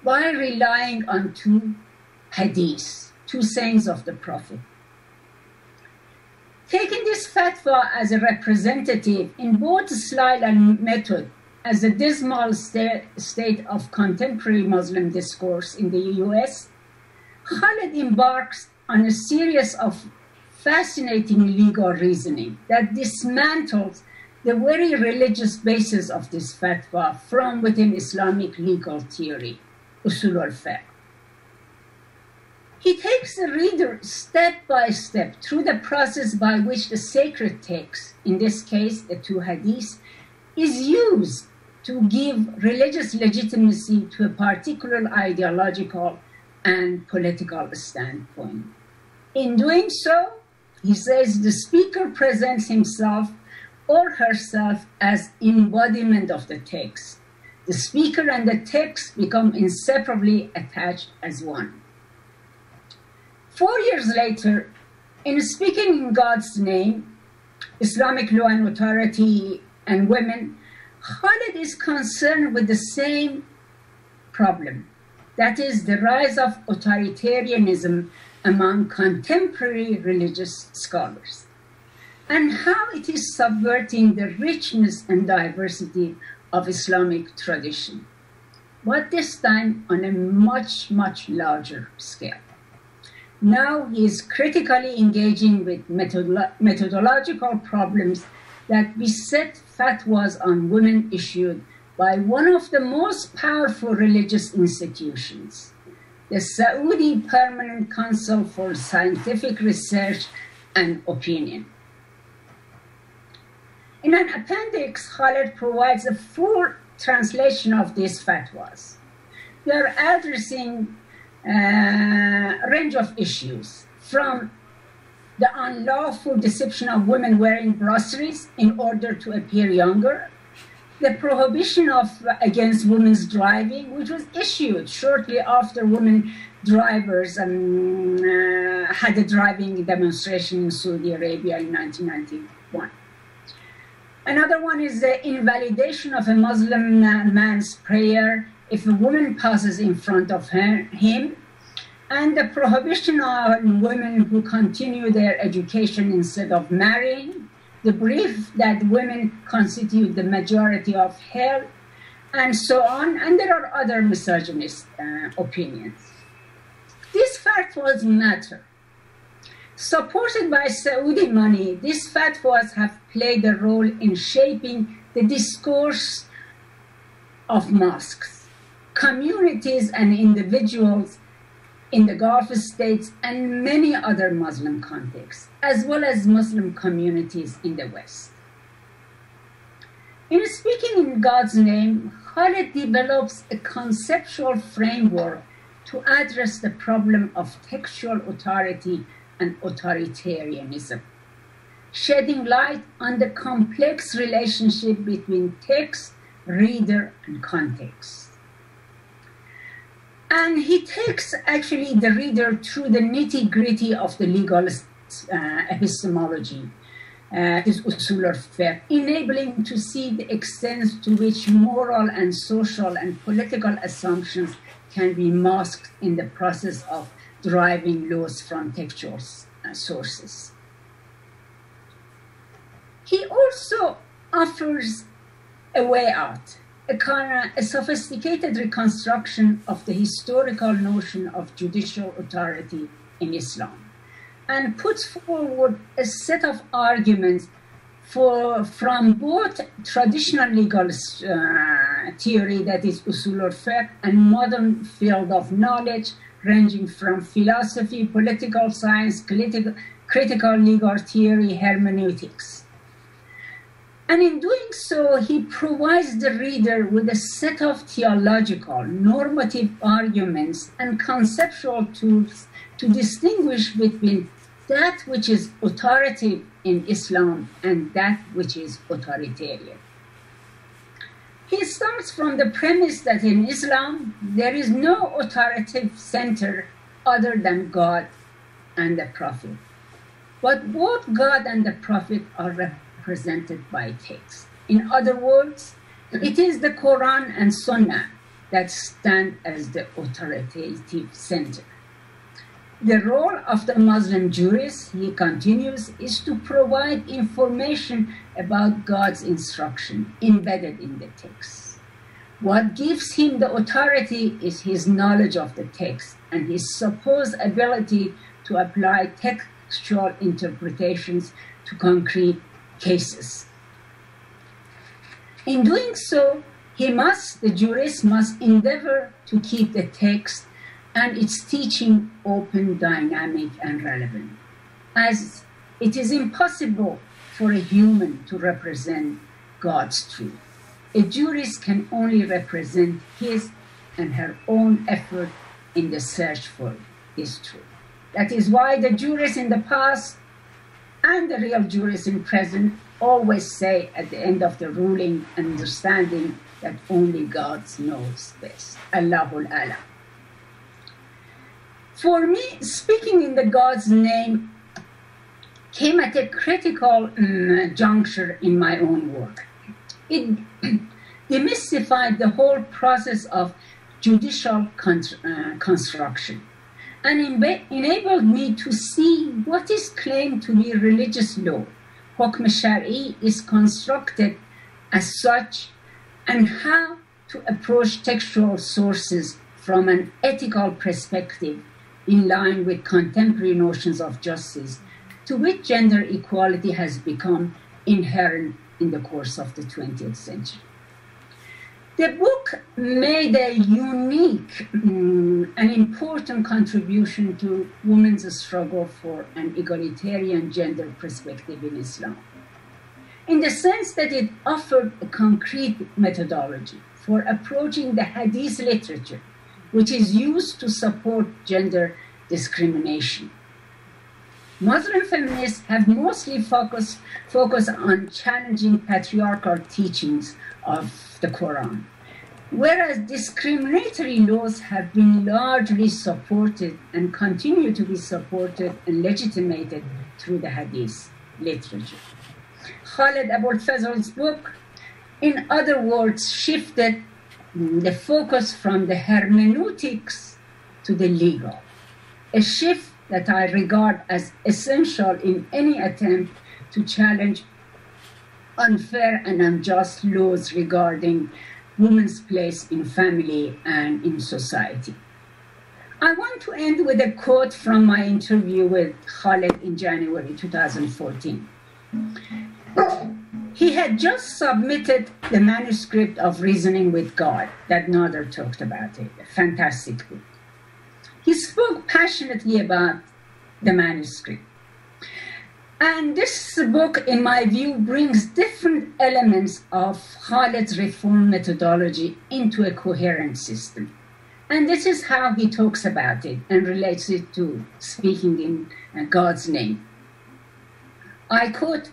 S5: by relying on two hadiths, two sayings of the Prophet. Taking this fatwa as a representative in both style and method as a dismal state of contemporary Muslim discourse in the US, Khaled embarks on a series of fascinating legal reasoning that dismantles the very religious basis of this fatwa from within Islamic legal theory, usul al-fiqh. He takes the reader step by step through the process by which the sacred text, in this case the two hadiths, is used to give religious legitimacy to a particular ideological and political standpoint. In doing so, he says the speaker presents himself or herself as embodiment of the text. The speaker and the text become inseparably attached as one. 4 years later, in Speaking in God's Name, Islamic Law and Authority and Women, Khaled is concerned with the same problem, that is the rise of authoritarianism among contemporary religious scholars, and how it is subverting the richness and diversity of Islamic tradition, but this time on a much, much larger scale. Now he is critically engaging with methodological problems that beset fatwas on women issued by one of the most powerful religious institutions, the Saudi Permanent Council for Scientific Research and Opinion. In an appendix, Khaled provides a full translation of these fatwas. They are addressing a range of issues, from the unlawful deception of women wearing brasseries in order to appear younger, the prohibition against women's driving, which was issued shortly after women drivers had a driving demonstration in Saudi Arabia in 1991. Another one is the invalidation of a Muslim man's prayer if a woman passes in front of him, and the prohibition on women who continue their education instead of marrying, the belief that women constitute the majority of hell, and so on. And there are other misogynist opinions. These fatwas matter. Supported by Saudi money, these fatwas have played a role in shaping the discourse of mosques, communities, and individuals in the Gulf states and many other Muslim contexts, as well as Muslim communities in the West. In speaking in God's name, Khaled develops a conceptual framework to address the problem of textual authority and authoritarianism, shedding light on the complex relationship between text, reader, and context. And he takes actually the reader through the nitty-gritty of the legal epistemology, this usul al-fiqh, enabling to see the extent to which moral and social and political assumptions can be masked in the process of deriving laws from textual sources. He also offers a way out, a sophisticated reconstruction of the historical notion of judicial authority in Islam, and puts forward a set of arguments from both traditional legal theory, that is usul al-fiqh, and modern field of knowledge ranging from philosophy, political science, critical legal theory, hermeneutics. And in doing so, he provides the reader with a set of theological, normative arguments and conceptual tools to distinguish between that which is authoritative in Islam and that which is authoritarian. He starts from the premise that in Islam, there is no authoritative center other than God and the Prophet. But both God and the Prophet are represented by text. In other words, it is the Quran and Sunnah that stand as the authoritative center. The role of the Muslim jurist, he continues, is to provide information about God's instruction embedded in the text. What gives him the authority is his knowledge of the text and his supposed ability to apply textual interpretations to concrete cases. In doing so, the jurist must endeavor to keep the text and its teaching open, dynamic, and relevant, as it is impossible for a human to represent God's truth. A jurist can only represent his and her own effort in the search for this truth. That is why the jurists in the past and the real jurists in present always say at the end of the ruling and understanding that only God knows best. Allahul Alam. For me, speaking in the God's name came at a critical juncture in my own work. It demystified the whole process of judicial construction and enabled me to see what is claimed to be religious law, hukm shari, is constructed as such, and how to approach textual sources from an ethical perspective in line with contemporary notions of justice, to which gender equality has become inherent in the course of the 20th century. The book made a unique and important contribution to women's struggle for an egalitarian gender perspective in Islam, in the sense that it offered a concrete methodology for approaching the hadith literature, which is used to support gender discrimination. Muslim feminists have mostly focused on challenging patriarchal teachings of the Quran, whereas discriminatory laws have been largely supported and continue to be supported and legitimated through the hadith literature. Khaled Abou El Fadl's book, in other words, shifted the focus from the hermeneutics to the legal, a shift that I regard as essential in any attempt to challenge unfair and unjust laws regarding women's place in family and in society. I want to end with a quote from my interview with Khaled in January 2014. He had just submitted the manuscript of Reasoning with God that Nader talked about, a fantastic book. He spoke passionately about the manuscript. And this book, in my view, brings different elements of Khaled's reform methodology into a coherent system. And this is how he talks about it and relates it to speaking in God's name. I quote,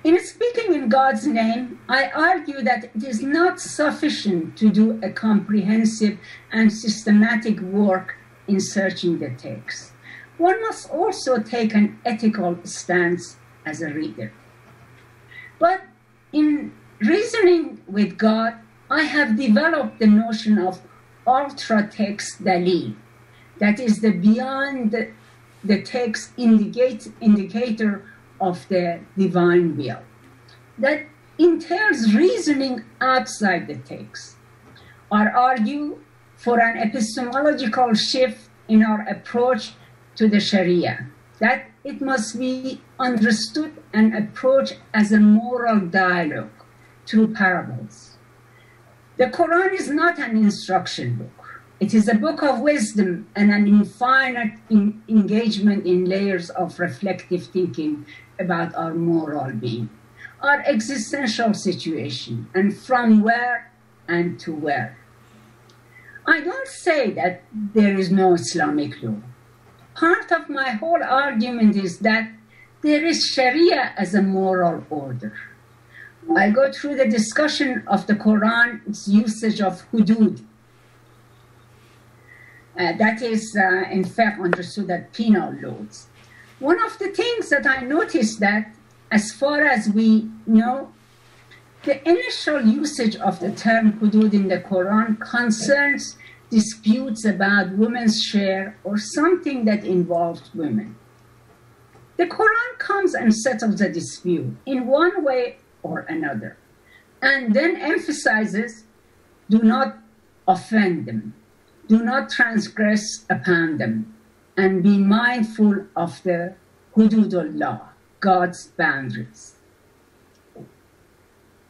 S5: "In speaking in God's name, I argue that it is not sufficient to do a comprehensive and systematic work in searching the text. One must also take an ethical stance as a reader. But in Reasoning with God, I have developed the notion of ultra-text dalil, that is the beyond the text indicator of the divine will, that entails reasoning outside the text. I argue for an epistemological shift in our approach to the Sharia, that it must be understood and approached as a moral dialogue through parables. The Quran is not an instruction book. It is a book of wisdom and an infinite engagement in layers of reflective thinking about our moral being, our existential situation, and from where and to where. I don't say that there is no Islamic law. Part of my whole argument is that there is Sharia as a moral order. I go through the discussion of the Quran's usage of hudud. That is, in fact, understood as penal laws. One of the things that I noticed that, as far as we know, the initial usage of the term hudud in the Quran concerns disputes about women's share or something that involved women. The Quran comes and settles the dispute in one way or another, and then emphasizes, do not offend them, do not transgress upon them, and be mindful of the hududullah, God's boundaries.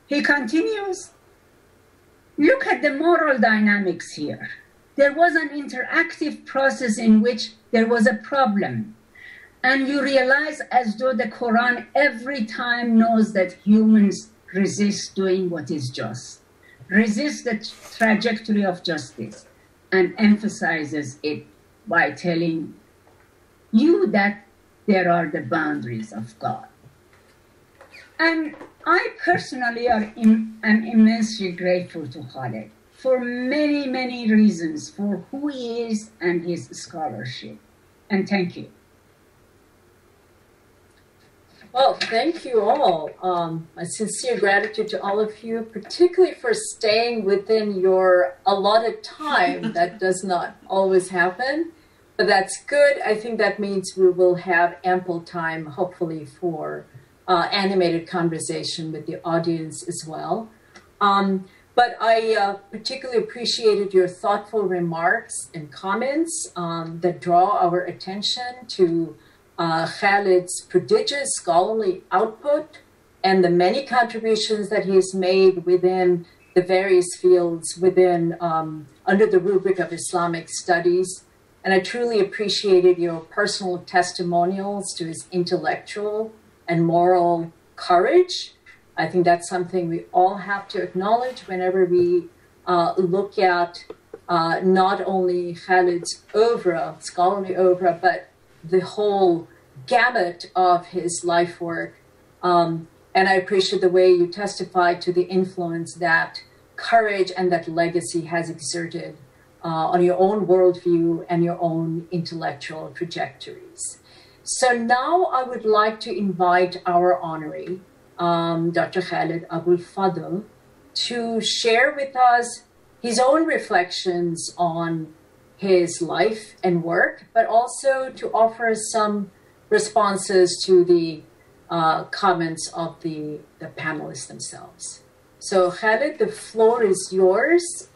S5: He continues, look at the moral dynamics here. There was an interactive process in which there was a problem, and you realize as though the Quran every time knows that humans resist doing what is just, resist the trajectory of justice, and emphasizes it by telling you that there are the boundaries of God. And I personally am immensely grateful to Khaled for many, many reasons for who he is and his scholarship. And thank you.
S2: Well, thank you all. My sincere gratitude to all of you, particularly for staying within your allotted time. That does not always happen, but that's good. I think that means we will have ample time, hopefully, for animated conversation with the audience as well. But I particularly appreciated your thoughtful remarks and comments that draw our attention to Khaled's prodigious scholarly output and the many contributions that he has made within the various fields within under the rubric of Islamic studies. And I truly appreciated your personal testimonials to his intellectual and moral courage. I think that's something we all have to acknowledge whenever we look at not only Khaled's oeuvre, scholarly oeuvre, but the whole gamut of his life work. And I appreciate the way you testified to the influence that courage and that legacy has exerted on your own worldview and your own intellectual trajectories. So now I would like to invite our honoree, Dr. Khaled Abou El Fadl, to share with us his own reflections on his life and work, but also to offer some responses to the comments of the panelists themselves. So Khaled, the floor is yours.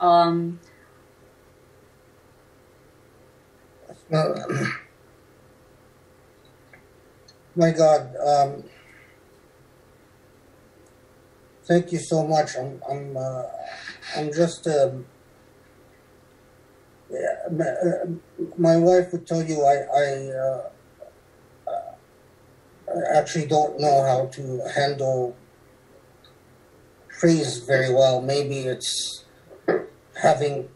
S6: My God, thank you so much. I'm just my wife would tell you I actually don't know how to handle praise very well. Maybe it's having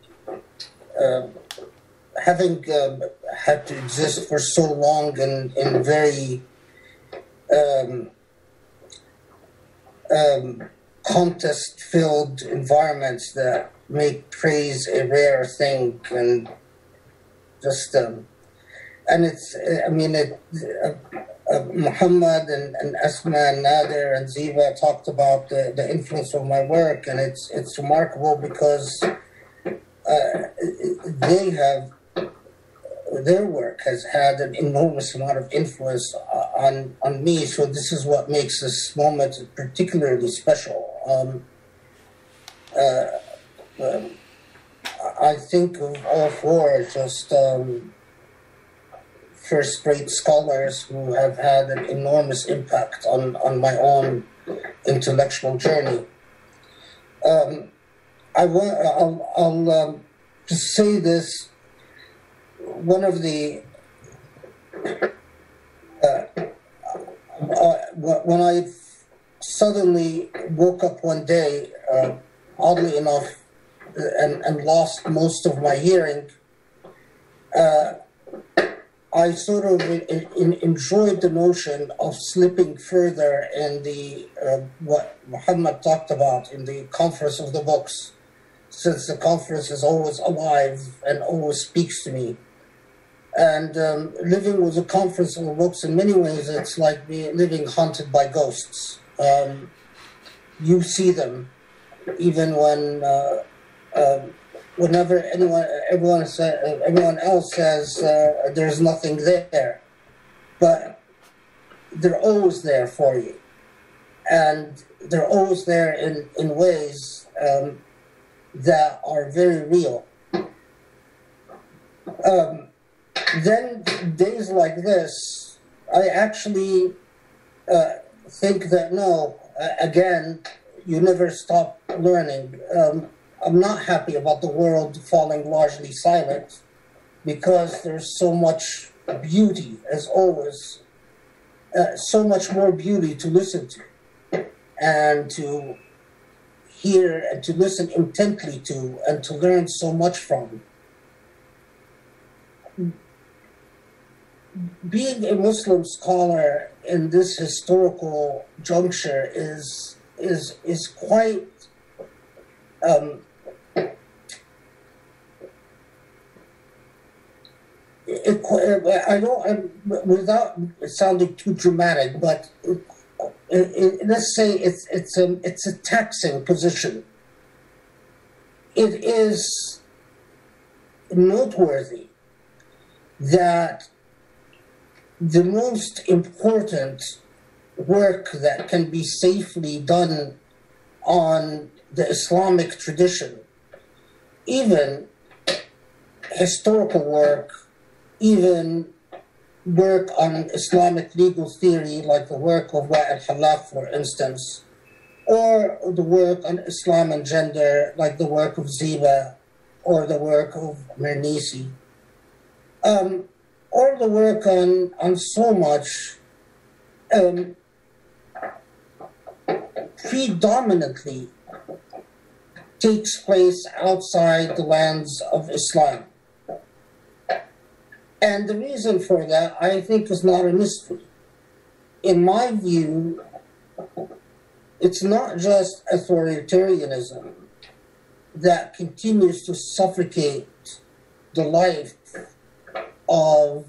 S6: had to exist for so long in very contest-filled environments that make praise a rare thing, and just and it's Muhammad and Asma and Nader and Zeba talked about the influence of my work, and it's remarkable because their work has had an enormous amount of influence on me. So this is what makes this moment particularly special. I think of all four as just first-rate scholars who have had an enormous impact on my own intellectual journey. I'll just say this. One of the when I suddenly woke up one day, oddly enough, and lost most of my hearing, I sort of enjoyed the notion of slipping further in the what Muhammad talked about in the conference of the books, since the conference is always alive and always speaks to me. And living with a conference of the books, in many ways, it's like living haunted by ghosts. You see them, even when whenever everyone else says there's nothing there, but they're always there for you, and they're always there in ways that are very real. Then days like this, I actually think that no, again, you never stop learning. I'm not happy about the world falling largely silent, because there's so much beauty, as always, so much more beauty to listen to, and to hear, and to listen intently to, and to learn so much from. Being a Muslim scholar in this historical juncture is quite without sounding too dramatic, but let's say it's a taxing position. It is noteworthy that the most important work that can be safely done on the Islamic tradition, even historical work, even work on Islamic legal theory, like the work of Wa'il Halaf, for instance, or the work on Islam and gender, like the work of Zeba, or the work of Mernisi, or the work on so much, predominantly takes place outside the lands of Islam. And the reason for that, I think, is not a mystery. In my view, it's not just authoritarianism that continues to suffocate the life of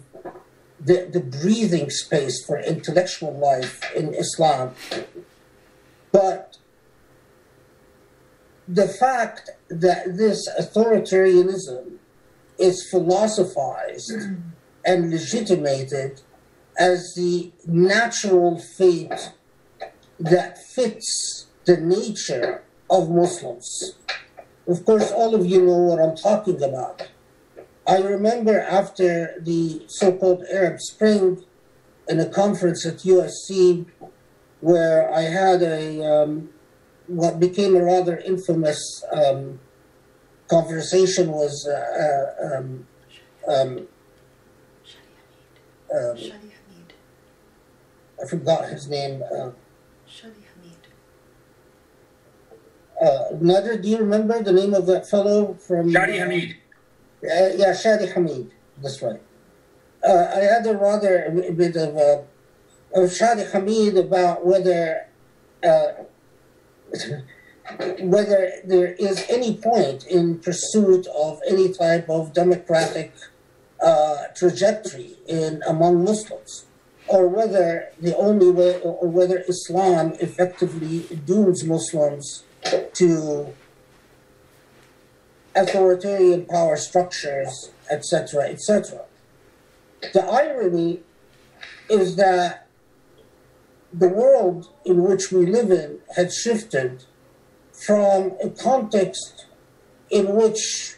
S6: the breathing space for intellectual life in Islam, but the fact that this authoritarianism is philosophized and legitimated as the natural fate that fits the nature of Muslims. Of course, all of you know what I'm talking about. I remember after the so-called Arab Spring, in a conference at USC, where I had what became a rather infamous conversation was I forgot his name. Nader, do you remember the name of that fellow from?
S4: Shadi Hamid.
S6: Yeah, Shadi Hamid. That's right. I had a rather a bit of Shadi Hamid about whether there is any point in pursuit of any type of democratic trajectory among Muslims, or whether the only way, or whether Islam effectively dooms Muslims to authoritarian power structures, etc., etc. The irony is that the world in which we live in had shifted from a context in which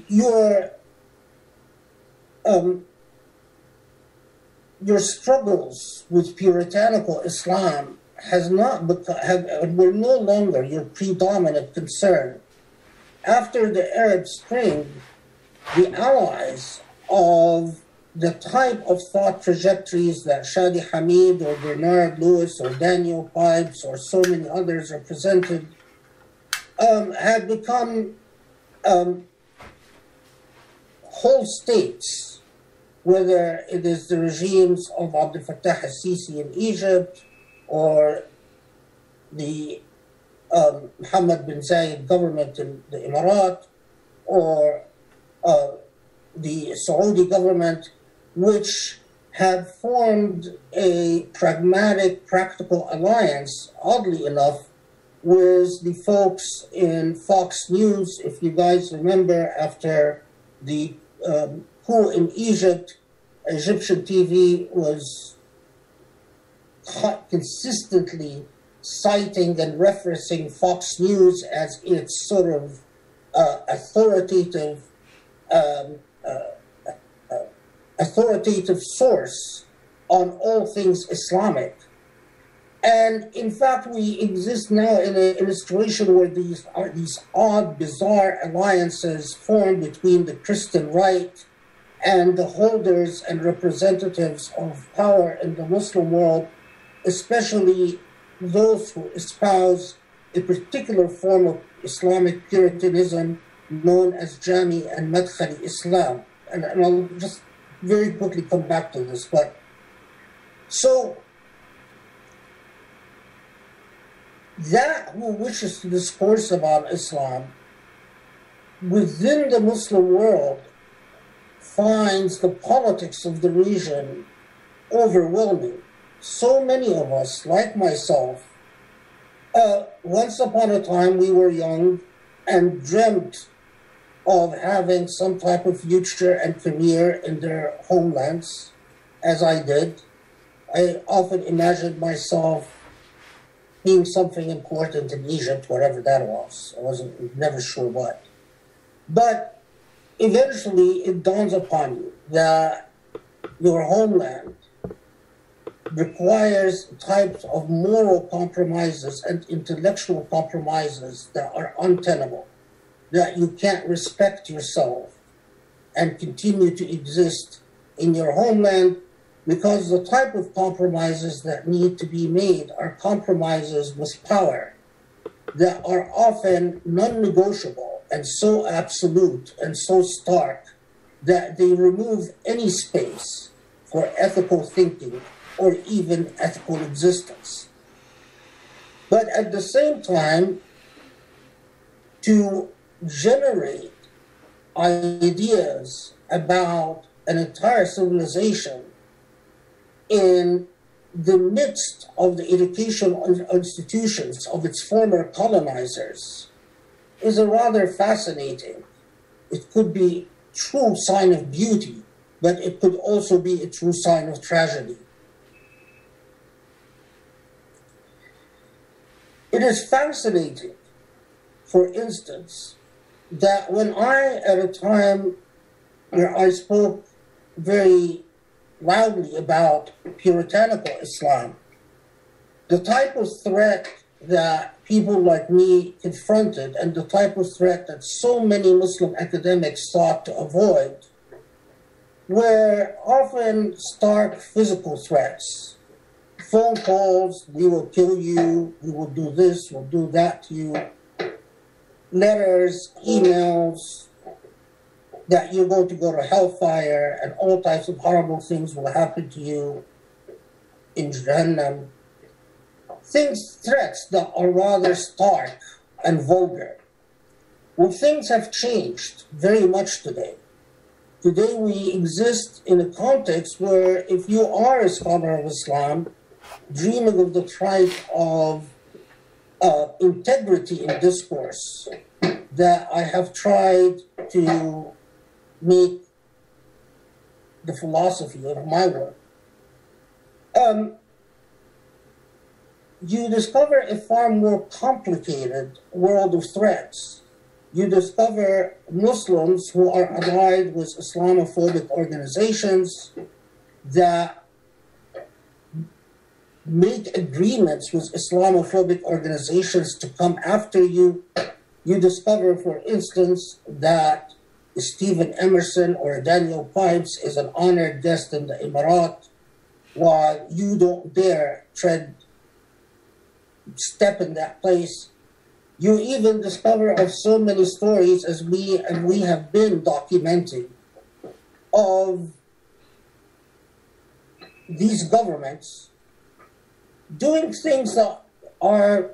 S6: your struggles with puritanical Islam were no longer your predominant concern. After the Arab Spring, the allies of the type of thought trajectories that Shadi Hamid or Bernard Lewis or Daniel Pipes or so many others represented have become whole states, whether it is the regimes of Abdel Fattah al-Sisi in Egypt or the Mohammed bin Zayed government in the Emirat, or the Saudi government, which have formed a pragmatic, practical alliance, oddly enough, with the folks in Fox News. If you guys remember, after the coup in Egypt, Egyptian TV was consistently citing and referencing Fox News as its sort of authoritative source on all things Islamic. And in fact, we exist now in a situation where these odd, bizarre alliances formed between the Christian right and the holders and representatives of power in the Muslim world, especially those who espouse a particular form of Islamic Puritanism known as Jami and Madkhali Islam. And I'll just very quickly come back to this. But so that who wishes to discourse about Islam within the Muslim world finds the politics of the region overwhelming. So many of us, like myself, once upon a time we were young and dreamt of having some type of future and career in their homelands, as I did. I often imagined myself being something important in Egypt, whatever that was. I wasn't never sure what. But eventually it dawns upon you that your homeland requires types of moral compromises and intellectual compromises that are untenable, that you can't respect yourself and continue to exist in your homeland, because the type of compromises that need to be made are compromises with power that are often non-negotiable and so absolute and so stark that they remove any space for ethical thinking or even ethical existence. But at the same time, to generate ideas about an entire civilization in the midst of the educational institutions of its former colonizers is a rather fascinating. It could be a true sign of beauty, but it could also be a true sign of tragedy. It is fascinating, for instance, that when I, at a time where I spoke very loudly about puritanical Islam, the type of threat that people like me confronted and the type of threat that so many Muslim academics sought to avoid were often stark physical threats. Phone calls, we will kill you, we will do this, we'll do that to you. Letters, emails, that you're going to go to hellfire and all types of horrible things will happen to you in Jahannam. Threats that are rather stark and vulgar. Well, things have changed very much today. Today we exist in a context where if you are a scholar of Islam, dreaming of the type of integrity in discourse that I have tried to make the philosophy of my work, you discover a far more complicated world of threats. You discover Muslims who are allied with Islamophobic organizations that make agreements with Islamophobic organizations to come after you. You discover, for instance, that Stephen Emerson or Daniel Pipes is an honored guest in the Emirat, while you don't dare step in that place. You even discover of so many stories, as we have been documenting, of these governments doing things that are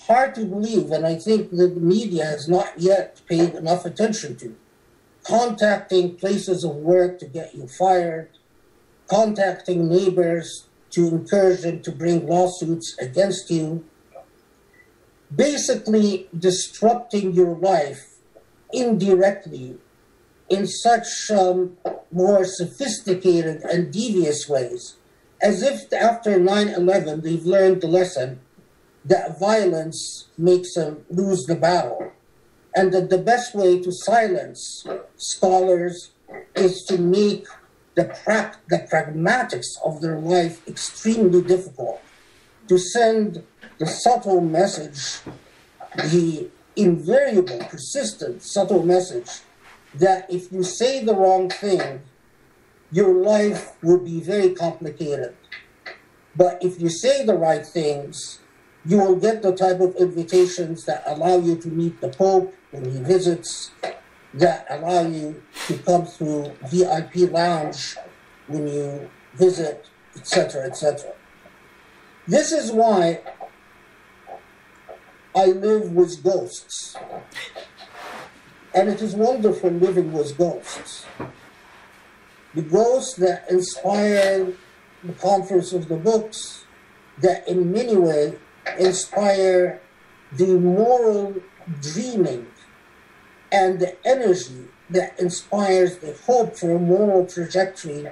S6: hard to believe, and I think that the media has not yet paid enough attention to. Contacting places of work to get you fired, contacting neighbors to encourage them to bring lawsuits against you, basically disrupting your life indirectly in such more sophisticated and devious ways, as if after 9/11 they've learned the lesson that violence makes them lose the battle, and that the best way to silence scholars is to make the pragmatics of their life extremely difficult, to send the subtle message, the invariable, persistent, subtle message that if you say the wrong thing, your life will be very complicated. But if you say the right things, you will get the type of invitations that allow you to meet the Pope when he visits, that allow you to come through VIP lounge when you visit, etc., etc. This is why I live with ghosts. And it is wonderful living with ghosts. The ghosts that inspire the Conference of the Books, that in many ways inspire the moral dreaming and the energy that inspires the hope for a moral trajectory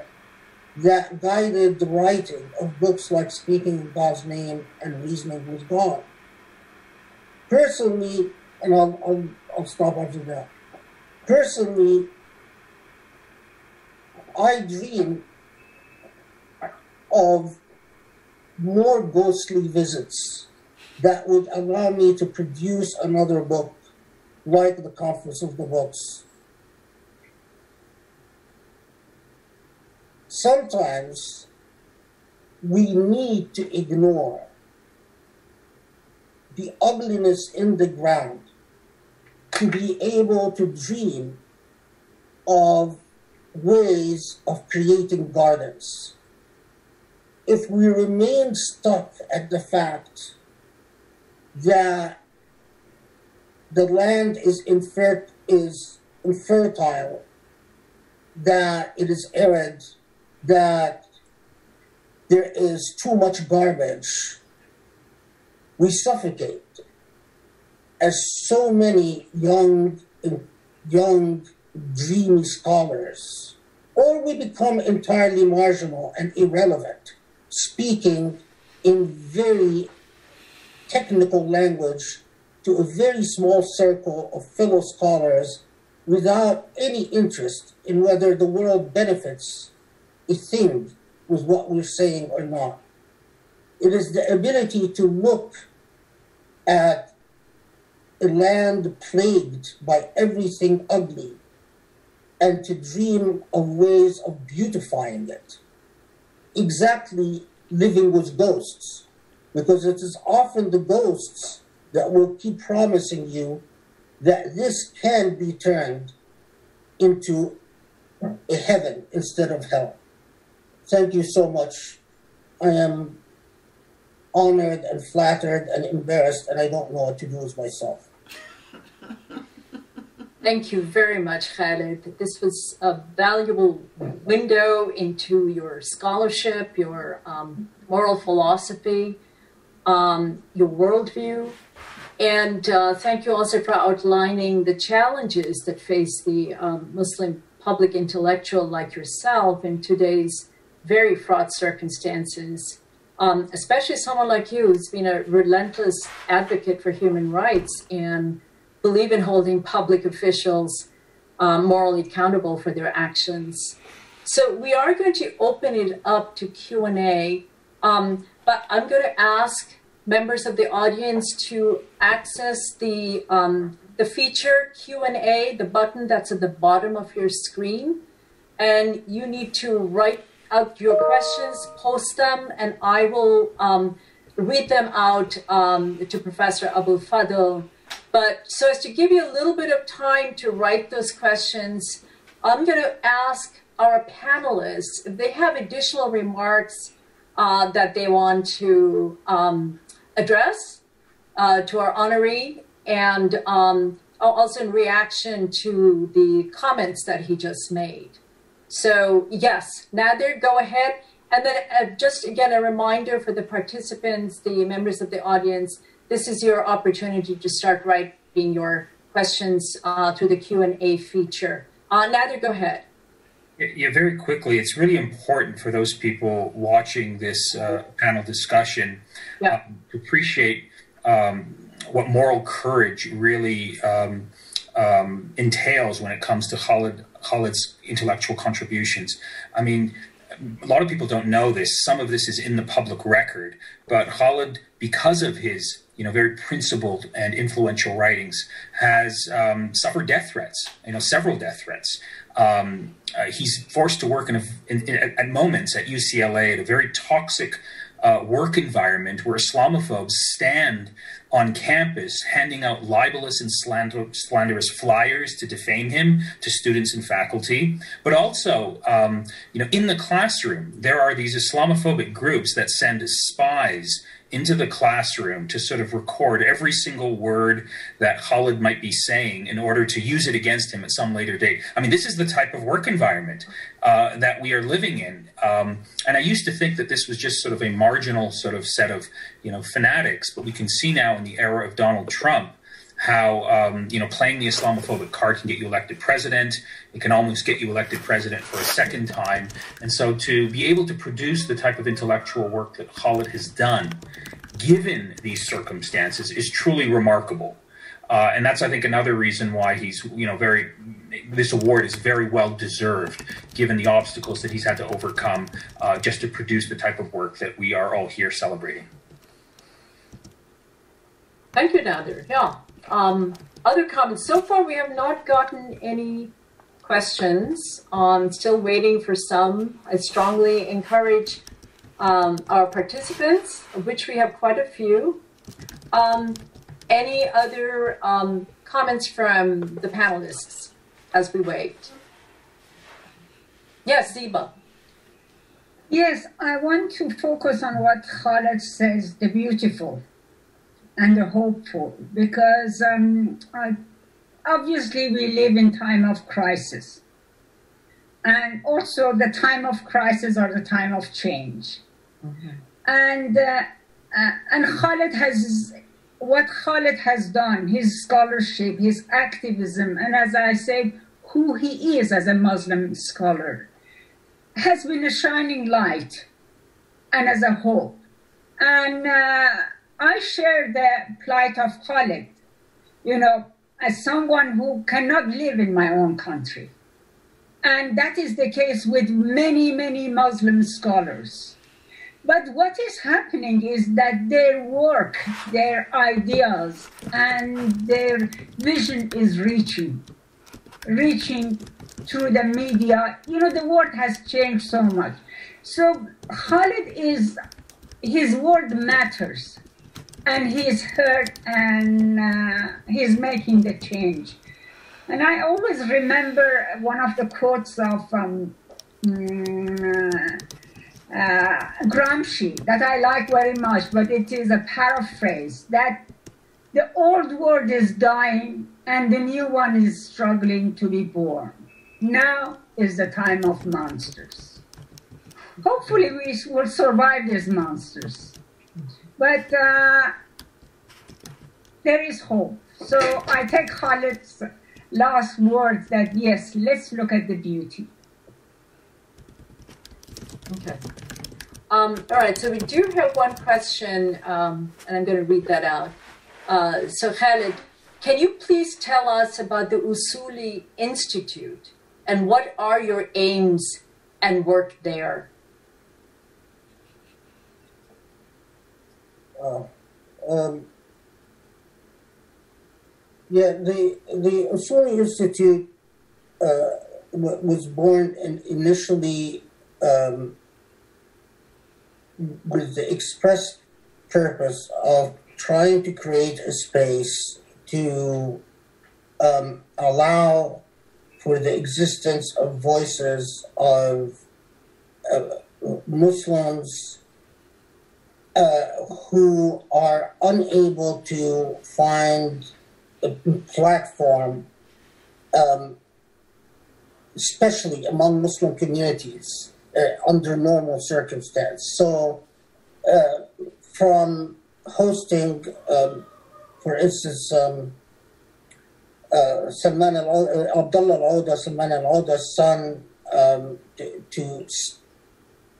S6: that guided the writing of books like Speaking in God's Name and Reasoning with God. Personally, and I'll stop after that. Personally, I dream of more ghostly visits that would allow me to produce another book like the Conference of the Books. Sometimes we need to ignore the ugliness in the ground to be able to dream of ways of creating gardens. If we remain stuck at the fact that the land is infertile, that it is arid, that there is too much garbage, we suffocate. As so many young, dreamy scholars, or we become entirely marginal and irrelevant, speaking in very technical language to a very small circle of fellow scholars without any interest in whether the world benefits a thing with what we're saying or not. It is the ability to look at a land plagued by everything ugly and to dream of ways of beautifying it. Exactly living with ghosts, because it is often the ghosts that will keep promising you that this can be turned into a heaven instead of hell. Thank you so much. I am honored and flattered and embarrassed, and I don't know what to do with myself.
S2: Thank you very much, Khaled. This was a valuable window into your scholarship, your moral philosophy, your worldview. And thank you also for outlining the challenges that face the Muslim public intellectual like yourself in today's very fraught circumstances, especially someone like you who's been a relentless advocate for human rights and believe in holding public officials morally accountable for their actions. So we are going to open it up to Q&A, but I'm going to ask members of the audience to access the feature Q&A, the button that's at the bottom of your screen, and you need to write out your questions, post them, and I will read them out to Professor Abou El Fadl. But so as to give you a little bit of time to write those questions, I'm going to ask our panelists if they have additional remarks that they want to address to our honoree, and also in reaction to the comments that he just made. So yes, Nader, go ahead. And then just again, a reminder for the participants, the members of the audience, this is your opportunity to start writing your questions through the Q&A feature. Nader, go ahead.
S4: Yeah, very quickly, it's really important for those people watching this panel discussion to appreciate what moral courage really entails when it comes to Khaled's intellectual contributions. I mean, a lot of people don't know this. Some of this is in the public record, but Khaled, because of his very principled and influential writings, has suffered death threats, several death threats. He's forced to work at moments at UCLA at a very toxic work environment where Islamophobes stand on campus handing out libelous and slanderous flyers to defame him to students and faculty. But also, in the classroom, there are these Islamophobic groups that send spies into the classroom to sort of record every single word that Khaled might be saying in order to use it against him at some later date. I mean, this is the type of work environment that we are living in. And I used to think that this was just sort of a marginal sort of set of, fanatics, but we can see now in the era of Donald Trump how, playing the Islamophobic card can get you elected president. It can almost get you elected president for a second time. And so to be able to produce the type of intellectual work that Khaled has done, given these circumstances, is truly remarkable. And that's, I think, another reason why he's, very this award is very well deserved, given the obstacles that he's had to overcome just to produce the type of work that we are all here celebrating.
S2: Thank you, Nader. Yeah. Other comments? So far, we have not gotten any questions. Still waiting for some. I strongly encourage our participants, of which we have quite a few. Any other comments from the panelists as we wait? Yes, Zeba.
S5: Yes, I want to focus on what Khaled says, the beautiful and the hopeful, because obviously we live in time of crisis. And also the time of crisis are the time of change. Mm-hmm. And Khaled has, what Khaled has done, his scholarship, his activism, and as I said, who he is as a Muslim scholar, has been a shining light and as a hope. And I share the plight of Khaled, you know, as someone who cannot live in my own country. And that is the case with many, many Muslim scholars. But what is happening is that their work, their ideas, and their vision is reaching through the media. You know, the world has changed so much. So Khaled his word matters, and he's heard, and he's making the change. And I always remember one of the quotes of Gramsci that I like very much, but it is a paraphrase, that the old world is dying and the new one is struggling to be born. Now is the time of monsters. Hopefully we will survive these monsters. But there is hope. So I take Khaled's last words that yes, let's look at the beauty.
S2: Okay. All right, so we do have one question, and I'm going to read that out. So Khaled, can you please tell us about the Usuli Institute and what are your aims and work there?
S6: Yeah, the Usuli Institute was born initially with the express purpose of trying to create a space to allow for the existence of voices of Muslims who are unable to find a platform, especially among Muslim communities, under normal circumstances. So, from hosting, for instance, Abdullah al-Auda, Salman al-Auda's son,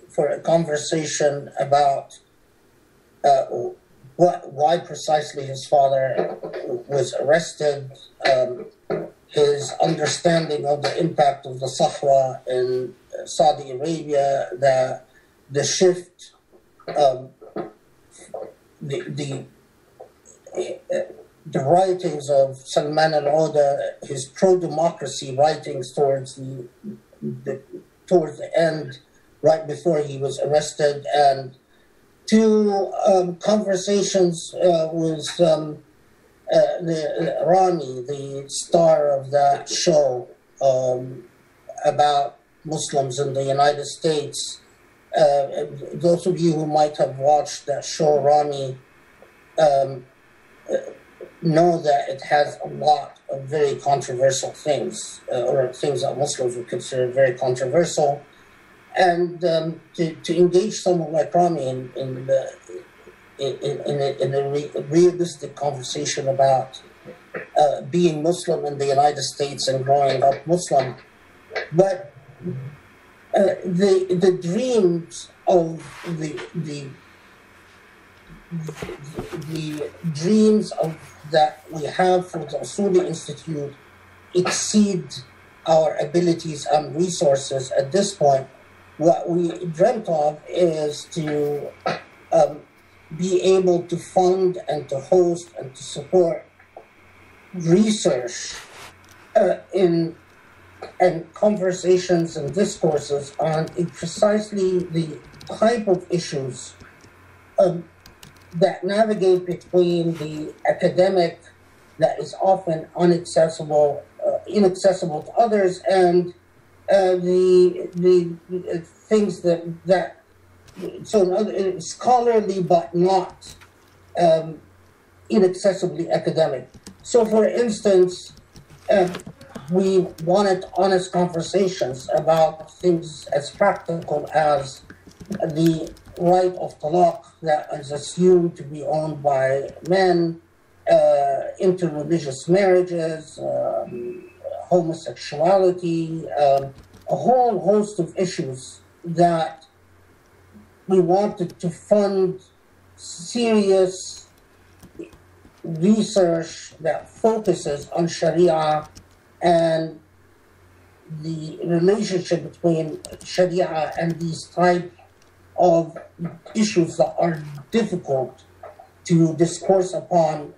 S6: for a conversation about why precisely his father was arrested, his understanding of the impact of the Sahra in Saudi Arabia, the shift, the writings of Salman al-Auda, his pro-democracy writings towards the end, right before he was arrested, and to conversations with Rami, the star of that show, about Muslims in the United States. Those of you who might have watched that show, Rami, know that it has a lot of very controversial things, or things that Muslims would consider very controversial. And to engage someone like Rami in a realistic conversation about being Muslim in the United States and growing up Muslim, but the dreams of the dreams of that we have for the Usuli Institute exceed our abilities and resources at this point. What we dreamt of is to be able to fund and to host and to support research and conversations and discourses on precisely the type of issues that navigate between the academic that is often inaccessible to others, and the things that so scholarly but not inaccessibly academic. So, for instance, we wanted honest conversations about things as practical as the right of talaq that is assumed to be owned by men, interreligious marriages, homosexuality, a whole host of issues that we wanted to fund serious research that focuses on Sharia and the relationship between Sharia and these type of issues that are difficult to discourse upon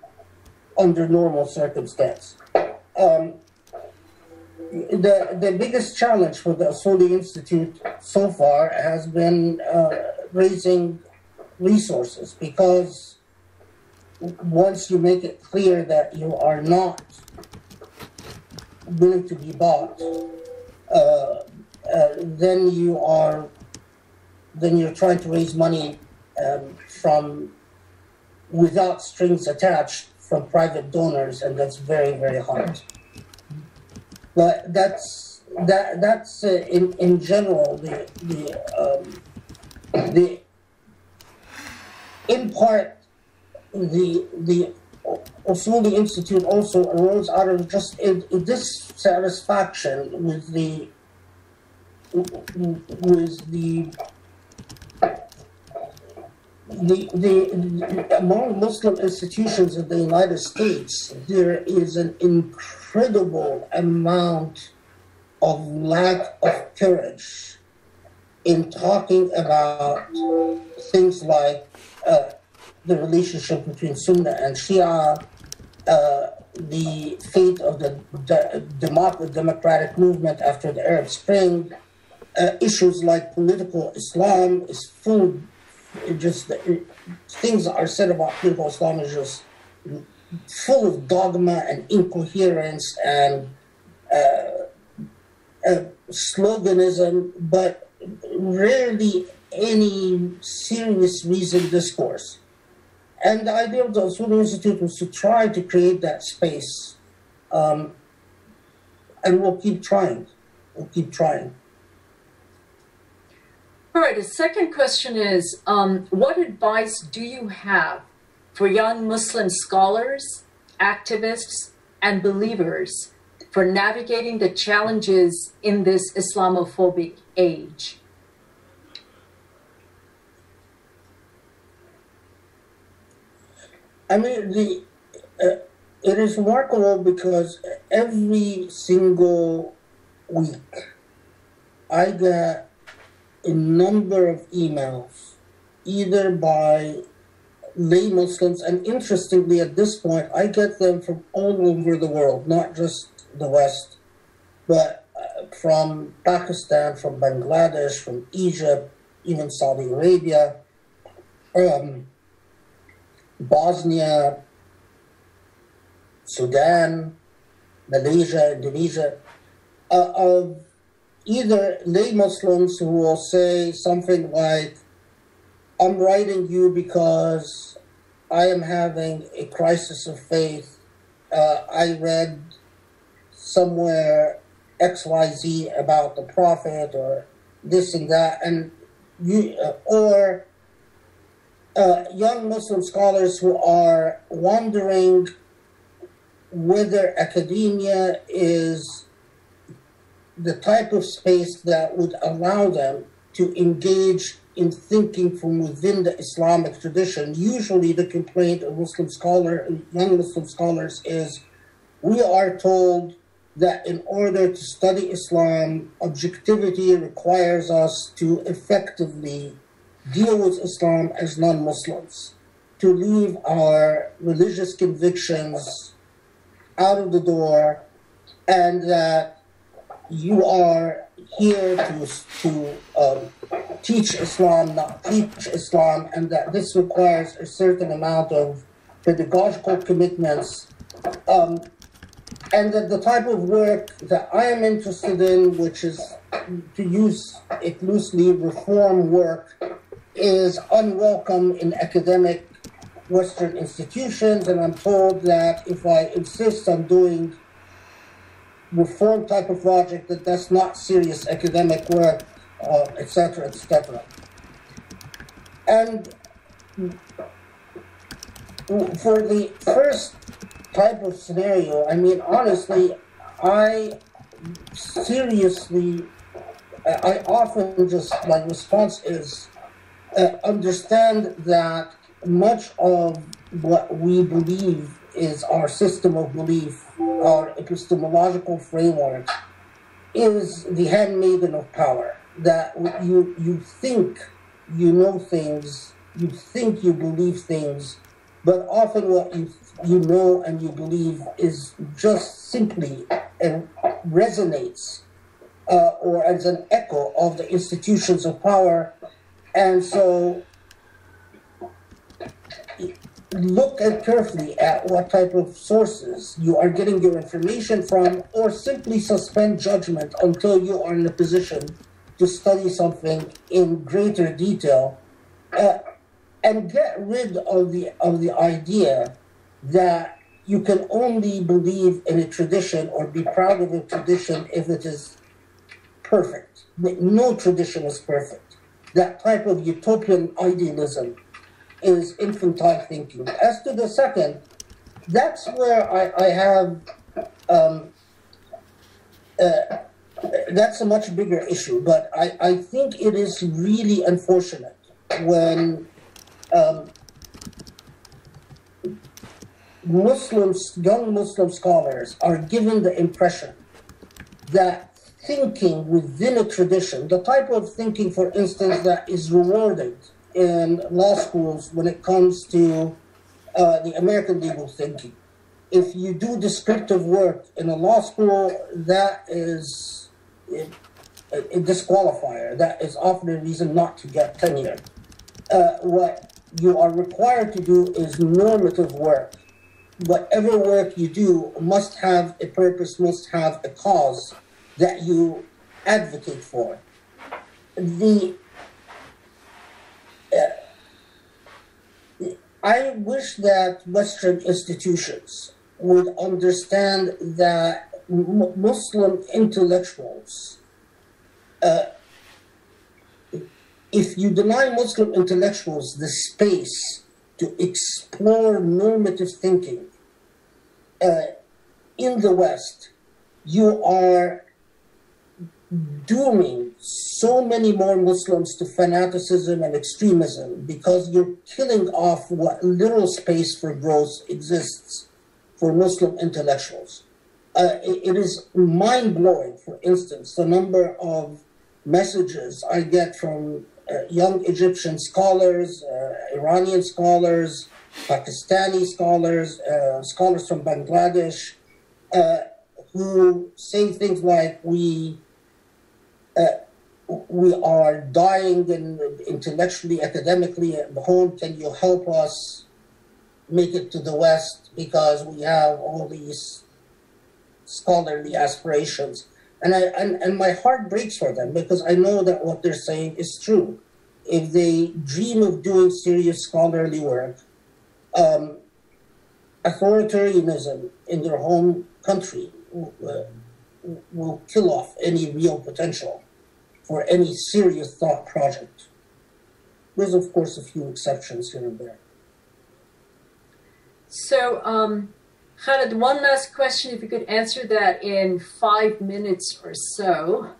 S6: under normal circumstance. The biggest challenge for the Usuli Institute so far has been raising resources, because once you make it clear that you are not willing to be bought, then you're trying to raise money from without strings attached from private donors, and that's very, very hard. But that's in general the in part the Usuli Institute also arose out of just a dissatisfaction with the among Muslim institutions in the United States, there is an incredible amount of lack of courage in talking about things like the relationship between Sunnah and Shia, the fate of the democratic movement after the Arab Spring, issues like political Islam is full. Things that are said about political Islam is just full of dogma and incoherence and sloganism, but rarely any serious reasoned discourse. And the idea of the Usuli Institute was to try to create that space, and we'll keep trying. We'll keep trying.
S2: All right, the second question is, what advice do you have for young Muslim scholars, activists, and believers for navigating the challenges in this Islamophobic age?
S6: I mean, it is remarkable because every single week I get a number of emails, either by lay Muslims, and interestingly at this point, I get them from all over the world, not just the West, but from Pakistan, from Bangladesh, from Egypt, even Saudi Arabia, Bosnia, Sudan, Malaysia, Indonesia, of either lay Muslims who will say something like, I'm writing you because I am having a crisis of faith. I read somewhere XYZ about the Prophet or this and that, and or young Muslim scholars who are wondering whether academia is the type of space that would allow them to engage in thinking from within the Islamic tradition. Usually the complaint of young Muslim scholars is, we are told that in order to study Islam, objectivity requires us to effectively deal with Islam as non-Muslims, to leave our religious convictions out of the door, and that you are here to teach Islam, not teach Islam, and that this requires a certain amount of pedagogical commitments, and that the type of work that I am interested in, which is, to use it loosely, reform work, is unwelcome in academic Western institutions, and I'm told that if I insist on doing reform type of project, that that's not serious academic work, etc., etc. And for the first type of scenario, I mean, honestly, I often just, my response is, understand that much of what we believe is our system of belief, our epistemological framework, is the handmaiden of power. That you think you know things, you think you believe things, but often what you know and you believe is just simply resonates or as an echo of the institutions of power. And so look carefully at what type of sources you are getting your information from, or simply suspend judgment until you are in a position to study something in greater detail, and get rid of the idea that you can only believe in a tradition or be proud of a tradition if it is perfect. No tradition is perfect. That type of utopian idealism is infantile thinking. As to the second, that's where I have, that's a much bigger issue, but I think it is really unfortunate when young Muslim scholars are given the impression that thinking within a tradition, the type of thinking, for instance, that is rewarded in law schools when it comes to the American legal thinking. If you do descriptive work in a law school, that is a disqualifier. That is often a reason not to get tenure. What you are required to do is normative work. Whatever work you do must have a purpose, must have a cause that you advocate for. I wish that Western institutions would understand that Muslim intellectuals, if you deny Muslim intellectuals the space to explore normative thinking in the West, you are dooming so many more Muslims to fanaticism and extremism, because you're killing off what little space for growth exists for Muslim intellectuals. It is mind-blowing, for instance, the number of messages I get from young Egyptian scholars, Iranian scholars, Pakistani scholars, scholars from Bangladesh, who say things like, we are dying intellectually, academically at home. Can you help us make it to the West, because we have all these scholarly aspirations? And my heart breaks for them, because I know that what they're saying is true. If they dream of doing serious scholarly work, authoritarianism in their home country will kill off any real potential for any serious thought project. There's, of course, a few exceptions here and there. So,
S2: Khaled, one last question, if you could answer that in 5 minutes or so,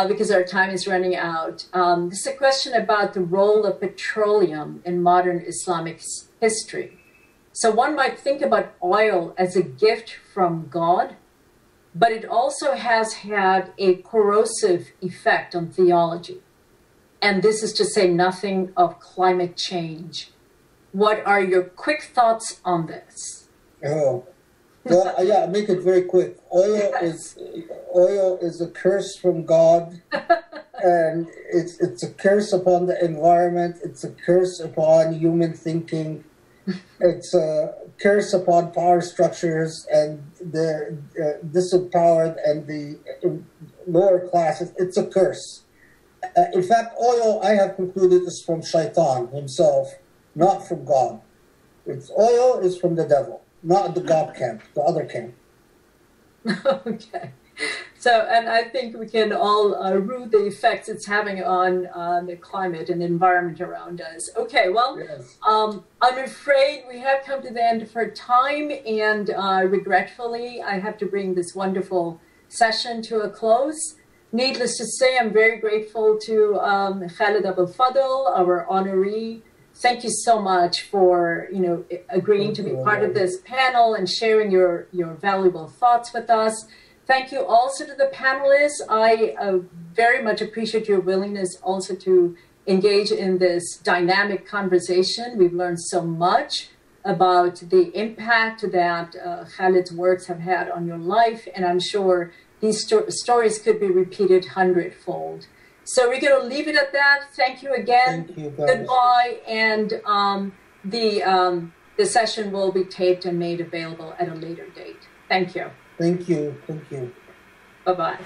S2: because our time is running out. This is a question about the role of petroleum in modern Islamic history. So one might think about oil as a gift from God, but it also has had a corrosive effect on theology. And this is to say nothing of climate change. What are your quick thoughts on this?
S6: Oh, well, yeah, make it very quick. Oil is a curse from God, and it's a curse upon the environment. It's a curse upon human thinking. It's a curse upon power structures and the disempowered and the lower classes. It's a curse. In fact, oil, I have concluded, is from Shaitan himself, not from God. Oil is from the devil, not the God camp, the other camp.
S2: Okay. So, and I think we can all rue the effects it's having on the climate and the environment around us. Okay, well, yes. I'm afraid we have come to the end of our time, and regretfully, I have to bring this wonderful session to a close. Needless to say, I'm very grateful to Khaled Abou El Fadl, our honoree. Thank you so much for agreeing to be part of this panel and sharing your valuable thoughts with us. Thank you also to the panelists. I very much appreciate your willingness also to engage in this dynamic conversation. We've learned so much about the impact that Khaled's works have had on your life, and I'm sure these stories could be repeated 100-fold. So we're going to leave it at that. Thank you again.
S6: Thank you, guys.
S2: Goodbye. And the session will be taped and made available at a later date. Thank you.
S6: Thank you. Thank you.
S2: Bye-bye.